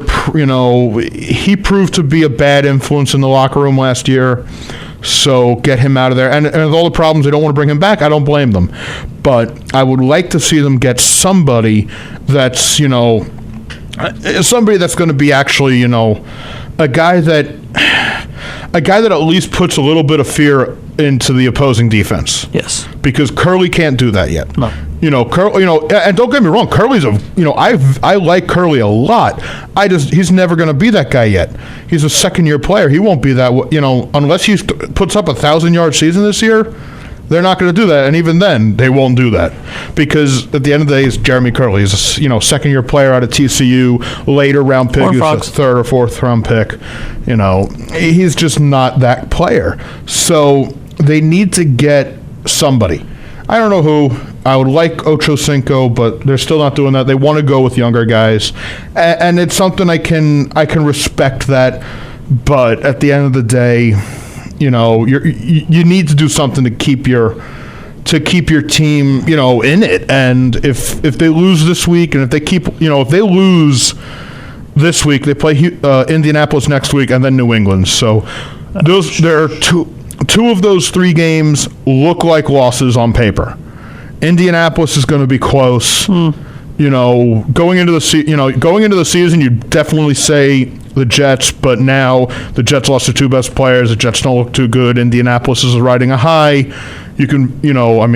he proved to be a bad influence in the locker room last year. So get him out of there. And with all the problems, they don't want to bring him back. I don't blame them. But I would like to see them get somebody that's, somebody that's going to be actually, a guy that at least puts a little bit of fear into the opposing defense. Yes. Because Curley can't do that yet. No. And don't get me wrong, Curley's I like Curley a lot. He's never going to be that guy yet. He's a second-year player. He won't be that, unless he puts up a 1,000-yard season this year. They're not going to do that, and even then, they won't do that because at the end of the day, it's Jeremy Curley. He's a second-year player out of TCU, later round pick. He's a third or fourth round pick. He's just not that player. So they need to get somebody. I don't know who. I would like Ochocinco, but they're still not doing that. They want to go with younger guys, and it's something I can respect that. But at the end of the day, you need to do something to keep your team, in it. And if they lose this week, and if they lose this week, they play Indianapolis next week, and then New England. So there are two of those 3 games look like losses on paper. Indianapolis is going to be close. Going into the season, you definitely say the Jets, but now the Jets lost their 2 best players. The Jets don't look too good. Indianapolis is riding a high. You can,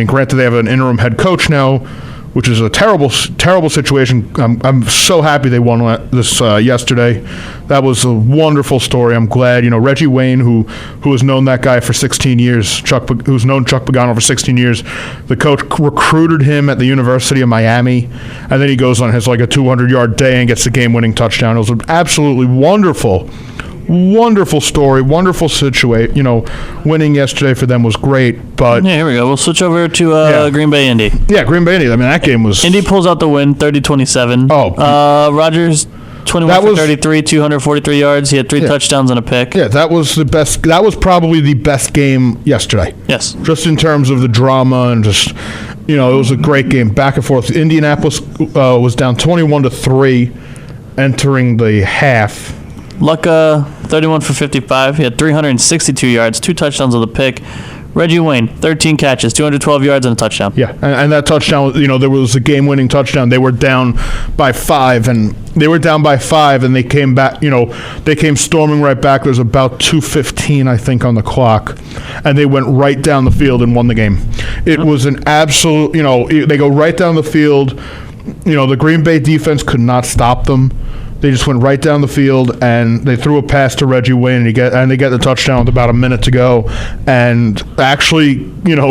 granted they have an interim head coach now, which is a terrible, terrible situation. I'm so happy they won this yesterday. That was a wonderful story. I'm glad. Reggie Wayne, who has known that guy for 16 years, who's known Chuck Pagano for 16 years, the coach recruited him at the University of Miami, and then he goes on his a 200-yard day and gets the game-winning touchdown. It was an absolutely wonderful wonderful story, wonderful situation. Winning yesterday for them was great, but Yeah, here we go. We'll switch over to Green Bay Indy. yeah, Green Bay. I mean, that game was Indy pulls out the win, 30-27. Rodgers, 21 for 33, 243 yards. He had 3 touchdowns and a pick. Yeah, that was the best. That was probably the best game yesterday. Yes. Just in terms of the drama and just, it was a great game, back and forth. Indianapolis was down 21-3 entering the half. Luck, 31 for 55. He had 362 yards, 2 touchdowns with a pick. Reggie Wayne, 13 catches, 212 yards, and a touchdown. Yeah, and that touchdown, there was a game-winning touchdown. They were down by 5, and they came back. They came storming right back. There's about 2:15, I think, on the clock, and they went right down the field and won the game. It was an absolute. They go right down the field. The Green Bay defense could not stop them. They just went right down the field, and they threw a pass to Reggie Wayne, and they get the touchdown with about a minute to go. And actually,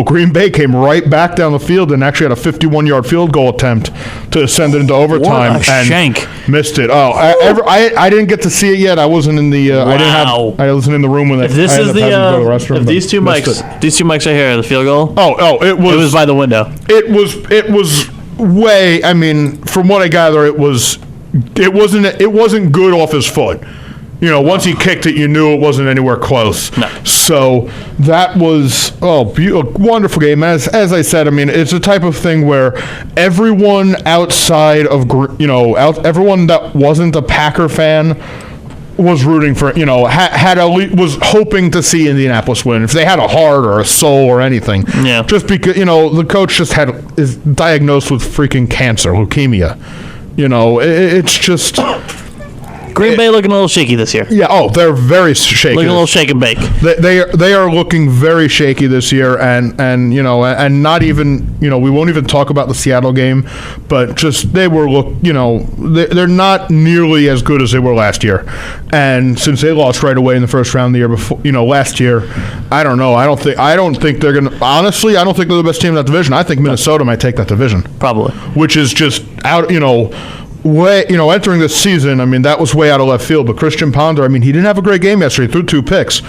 Green Bay came right back down the field and actually had a 51-yard field goal attempt to send it into overtime. What a and shank. Missed it. Oh, I didn't get to see it yet. I wasn't in the. Wow. I wasn't in the room when they. If this is restroom, these two mics right here, the field goal. It was by the window. It was way. I mean, from what I gather, it wasn't good off his foot. Once he kicked it, you knew it wasn't anywhere close. No. So that was a wonderful game. As I said, I mean, it's a type of thing where everyone outside of everyone that wasn't a Packer fan was rooting for, was hoping to see Indianapolis win. If they had a heart or a soul or anything. Yeah. Just because, the coach just is diagnosed with freaking cancer, leukemia. It's just Green Bay looking a little shaky this year. Yeah. They're very shaky. Looking a little shake and bake. They are looking very shaky this year, and not even we won't even talk about the Seattle game, but just they're not nearly as good as they were last year, and since they lost right away in the first round the year before, last year, I don't know. I don't think they're gonna. Honestly, I don't think they're the best team in that division. I think Minnesota might take that division. Probably. Which is just out. Way, entering this season, I mean, that was way out of left field. But Christian Ponder, I mean, he didn't have a great game yesterday. He threw 2 picks.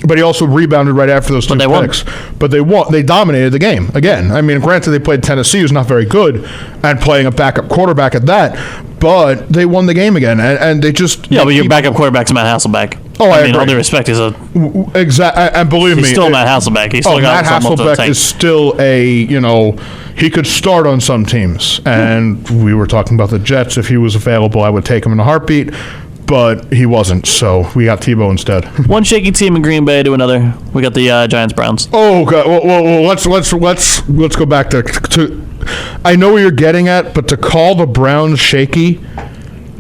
But he also rebounded right after those 2 picks. But they won. They dominated the game again. I mean, granted, they played Tennessee, who's not very good, and playing a backup quarterback at that. But they won the game again, and they just but your backup quarterback's Matt Hasselbeck. Oh, I mean, all due respect, he's a and believe me, he's still Matt Hasselbeck. He's still Matt Hasselbeck is still he could start on some teams, and we were talking about the Jets. If he was available, I would take him in a heartbeat. But he wasn't, so we got Tebow instead. One shaky team in Green Bay to another. We got the Giants Browns. Oh God! Well, let's go back to. I know what you're getting at, but to call the Browns shaky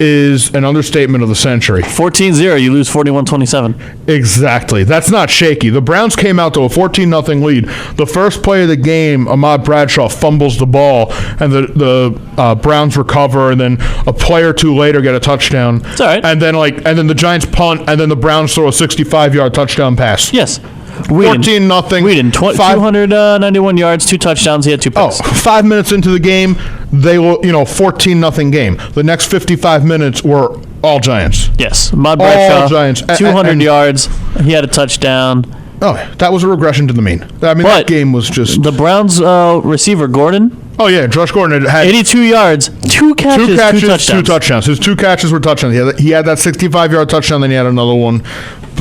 is an understatement of the century. 14-0, you lose 41-27. Exactly. That's not shaky. The Browns came out to a 14-0 lead. The first play of the game, Ahmad Bradshaw fumbles the ball, and the Browns recover, and then a play or two later get a touchdown. It's all right. And then the Giants punt, and then the Browns throw a 65-yard touchdown pass. Yes. 14-0. Whedon, 291 yards, 2 touchdowns. He had 2 picks. 5 minutes into the game, they were 14-0 game. The next 55 minutes were all Giants. Yes, Ahmad Bradshaw, all Giants. 200 yards. He had a touchdown. Oh, that was a regression to the mean. I mean, that game was just the Browns receiver Gordon. Oh yeah, Josh Gordon had 82 yards, 2 catches, 2 touchdowns. 2 touchdowns. His 2 catches were touchdowns. He had that 65-yard touchdown, then he had another one,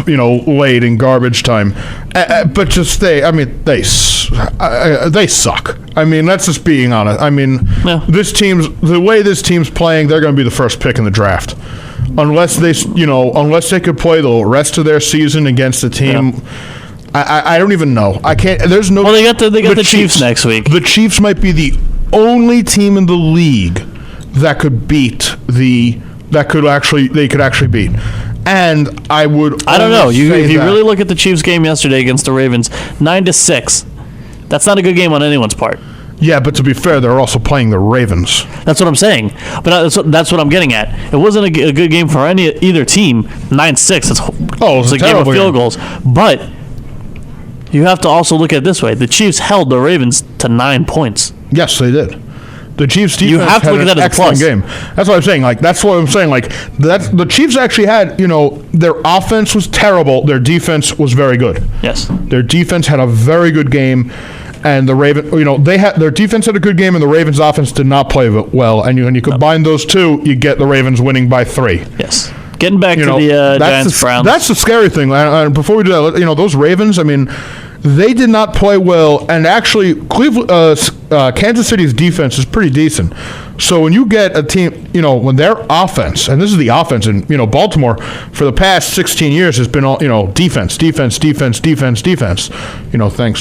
late in garbage time. But just they suck. I mean, that's just being honest. I mean, the way this team's playing, they're going to be the first pick in the draft. Unless they could play the rest of their season against a team. Yeah. I don't even know. I can't. There's no. Well, they got the Chiefs next week. The Chiefs might be the only team in the league that could beat they could actually beat. And I would. I don't know. If you really look at the Chiefs game yesterday against the Ravens, 9-6. That's not a good game on anyone's part. Yeah, but to be fair, they're also playing the Ravens. That's what I'm saying. But that's what I'm getting at. It wasn't a good game for either team. 9-6. It's a game of field goals. But you have to also look at it this way. The Chiefs held the Ravens to 9 points. Yes, they did. The Chiefs defense You have to had look at an that as a excellent plus. game. That's what I'm saying. Like that's what I'm saying. Like the Chiefs actually had, their offense was terrible. Their defense was very good. Yes. Their defense had a very good game, and the their defense had a good game, and the Ravens' offense did not play well. And when you combine those two, you get the Ravens winning by 3. Yes. Getting back to the Giants Browns. That's the scary thing. And before we do that, those Ravens. I mean, they did not play well, and actually, Kansas City's defense is pretty decent. So when you get a team, when their offense, and this is the offense in, Baltimore for the past 16 years has been all, defense, thanks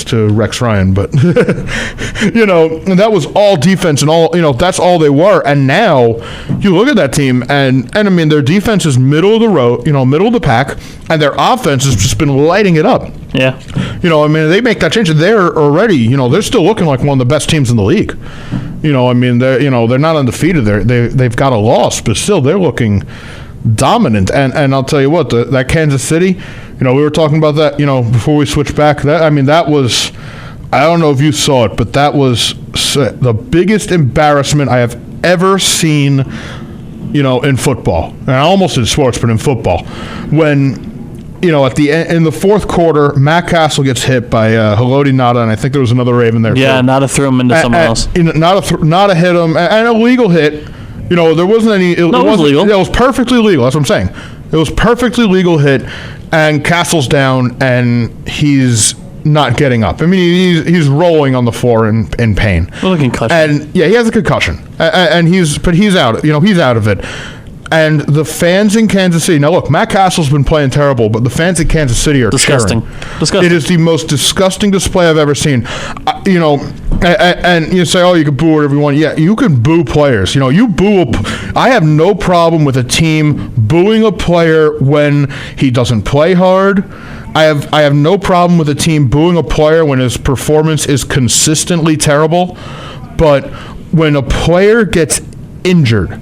to Rex Ryan, but, and that was all defense and all, that's all they were. And now you look at that team and I mean, their defense is middle of the road, middle of the pack, and their offense has just been lighting it up. Yeah. I mean, they make that change. They're already, they're still looking like one of the best teams in the league. I mean, they're not undefeated. They've got a loss, but still they're looking dominant. And I'll tell you what, that Kansas City, we were talking about that, before we switched back. That was, I don't know if you saw it, but that was the biggest embarrassment I have ever seen, in football. And almost in sports, but in football. When at the end, in the fourth quarter, Matt Castle gets hit by Haloti Ngata, and I think there was another Raven there. Yeah, too. Ngata threw him into someone else. Ngata hit him, and a legal hit. There wasn't any. It was legal. It was perfectly legal. That's what I'm saying. It was perfectly legal hit, and Castle's down, and he's not getting up. I mean, he's rolling on the floor in pain. Well, a concussion. And yeah, he has a concussion, and he's out. He's out of it. And the fans in Kansas City. Now, look, Matt Castle's been playing terrible, but the fans in Kansas City are disgusting. cheering. Disgusting. It is the most disgusting display I've ever seen. And you say, oh, you can boo whatever you want. Yeah, you can boo players. You boo. I have no problem with a team booing a player when he doesn't play hard. I have no problem with a team booing a player when his performance is consistently terrible. But when a player gets injured,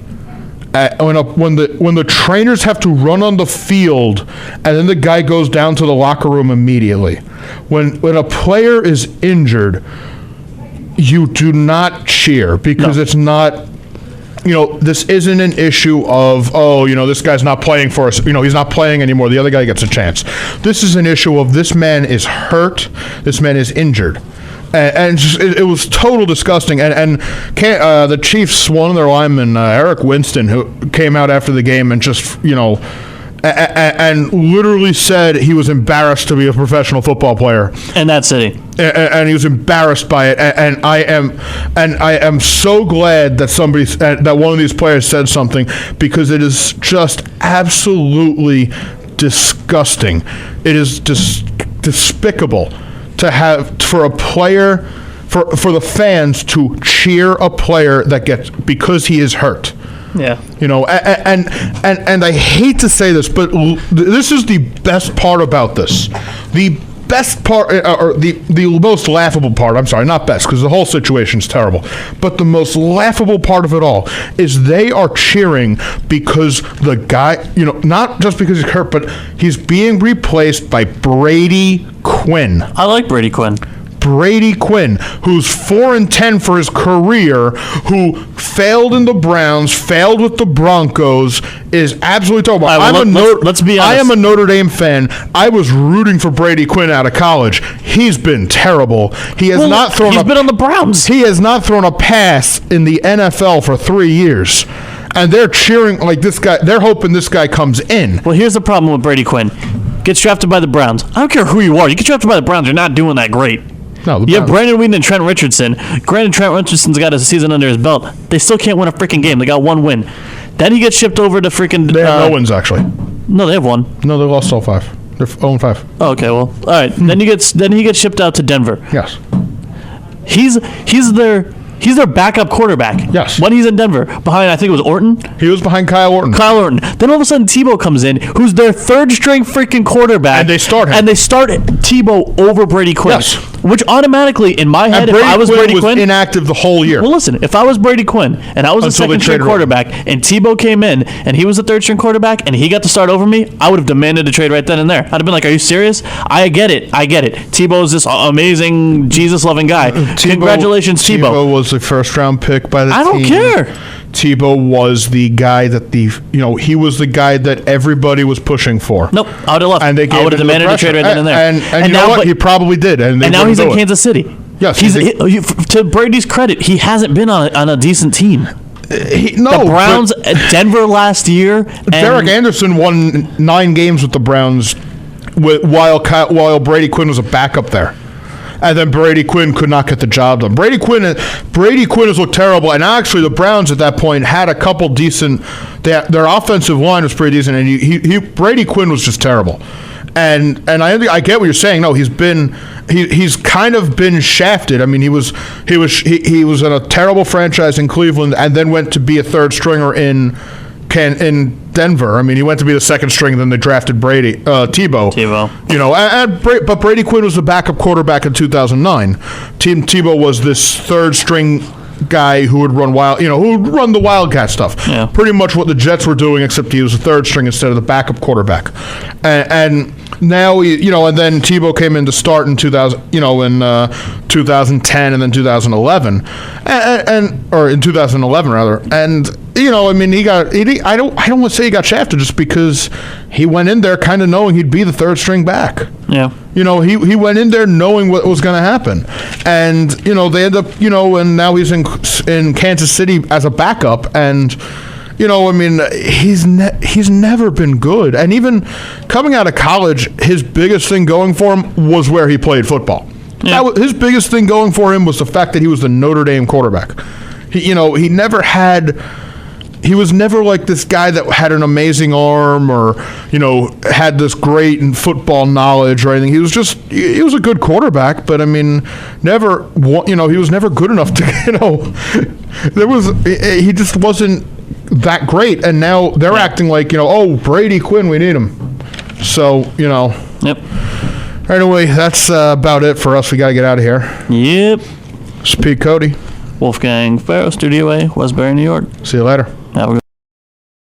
when the trainers have to run on the field and then the guy goes down to the locker room immediately, when a player is injured, you do not cheer because it's not. This isn't an issue of, this guy's not playing for us. He's not playing anymore. The other guy gets a chance. This is an issue of this man is hurt. This man is injured. And it was total disgusting. And the Chiefs, one of their linemen, Eric Winston, who came out after the game and just, and literally said he was embarrassed to be a professional football player in that city. And he was embarrassed by it. And I am so glad that that one of these players said something, because it is just absolutely disgusting. It is despicable to have for a player, for the fans to cheer a player because he is hurt. Yeah. And I hate to say this, but this is the best part about this. The best part, or the most laughable part, I'm sorry, not best, because the whole situation's terrible, but the most laughable part of it all is they are cheering because the guy, not just because he's hurt, but he's being replaced by Brady Quinn. I like Brady Quinn. Brady Quinn, who's 4-10 for his career, who failed in the Browns, failed with the Broncos, is absolutely terrible. Right, well, let's be honest. I am a Notre Dame fan. I was rooting for Brady Quinn out of college. He's been terrible. He has not thrown. He's been on the Browns. He has not thrown a pass in the NFL for 3 years. And they're cheering like this guy. They're hoping this guy comes in. Well, here's the problem with Brady Quinn. Gets drafted by the Browns. I don't care who you are. You get drafted by the Browns, you're not doing that great. No, you have Brandon Whedon and Trent Richardson. Granted, Trent Richardson's got a season under his belt. They still can't win a freaking game. They got one win. Then he gets shipped over to freaking... They have no wins, actually. No, they have one. No, they lost all 5. They're 0-5. Oh, okay, well, all right. Then he gets shipped out to Denver. Yes. He's their backup quarterback. Yes. When he's in Denver, behind, I think it was Orton. He was behind Kyle Orton. Then all of a sudden Tebow comes in, who's their third-string freaking quarterback. And they start him. And they start Tebow over Brady Quinn. Yes. Which automatically, in my head, if I was Brady Quinn... inactive the whole year. Well, listen, if I was Brady Quinn, and I was the second-string quarterback, and Tebow came in, and he was the third-string quarterback, and he got to start over me, I would have demanded a trade right then and there. I'd have been like, are you serious? I get it. Tebow's this amazing, Jesus-loving guy. Congratulations, Tebow. was the first round pick by the team. I don't care. Tebow was the guy that he was the guy that everybody was pushing for. Nope, I would have left. And they I would have demanded a trade right then and there. And you know what? He probably did. And now he's in Kansas City. Yes. To Brady's credit, he hasn't been on a decent team. The Browns, Denver last year. Derek Anderson won 9 games with the Browns while Brady Quinn was a backup there. And then Brady Quinn could not get the job done. Brady Quinn has looked terrible. And actually, the Browns at that point had a couple decent. Their offensive line was pretty decent, and Brady Quinn was just terrible. And I get what you're saying. No, he's kind of been shafted. I mean, he was in a terrible franchise in Cleveland, and then went to be a third stringer in Denver. I mean, he went to be the second string, then they drafted Tebow. But Brady Quinn was the backup quarterback in 2009. Tebow was this third string guy who would run the Wildcat stuff. Yeah. Pretty much what the Jets were doing, except he was a third string instead of the backup quarterback. And now and then Tebow came in to start in 2010 and then 2011, or in 2011 rather. And I mean, I don't want to say he got shafted just because he went in there kind of knowing he'd be the third string back. Yeah. He went in there knowing what was going to happen. And, they end up, and now he's in Kansas City as a backup. And, I mean, he's never been good. And even coming out of college, his biggest thing going for him was where he played football. Yeah. His biggest thing going for him was the fact that he was the Notre Dame quarterback. He was never like this guy that had an amazing arm or, had this great football knowledge or anything. He was a good quarterback, but I mean, he was never good enough to, he just wasn't that great. And now they're acting like, Brady Quinn, we need him. So, Yep. Anyway, that's about it for us. We got to get out of here. Yep. Speak Cody. Wolfgang Farrow, Studio A, Westbury, New York. See you later. Have a good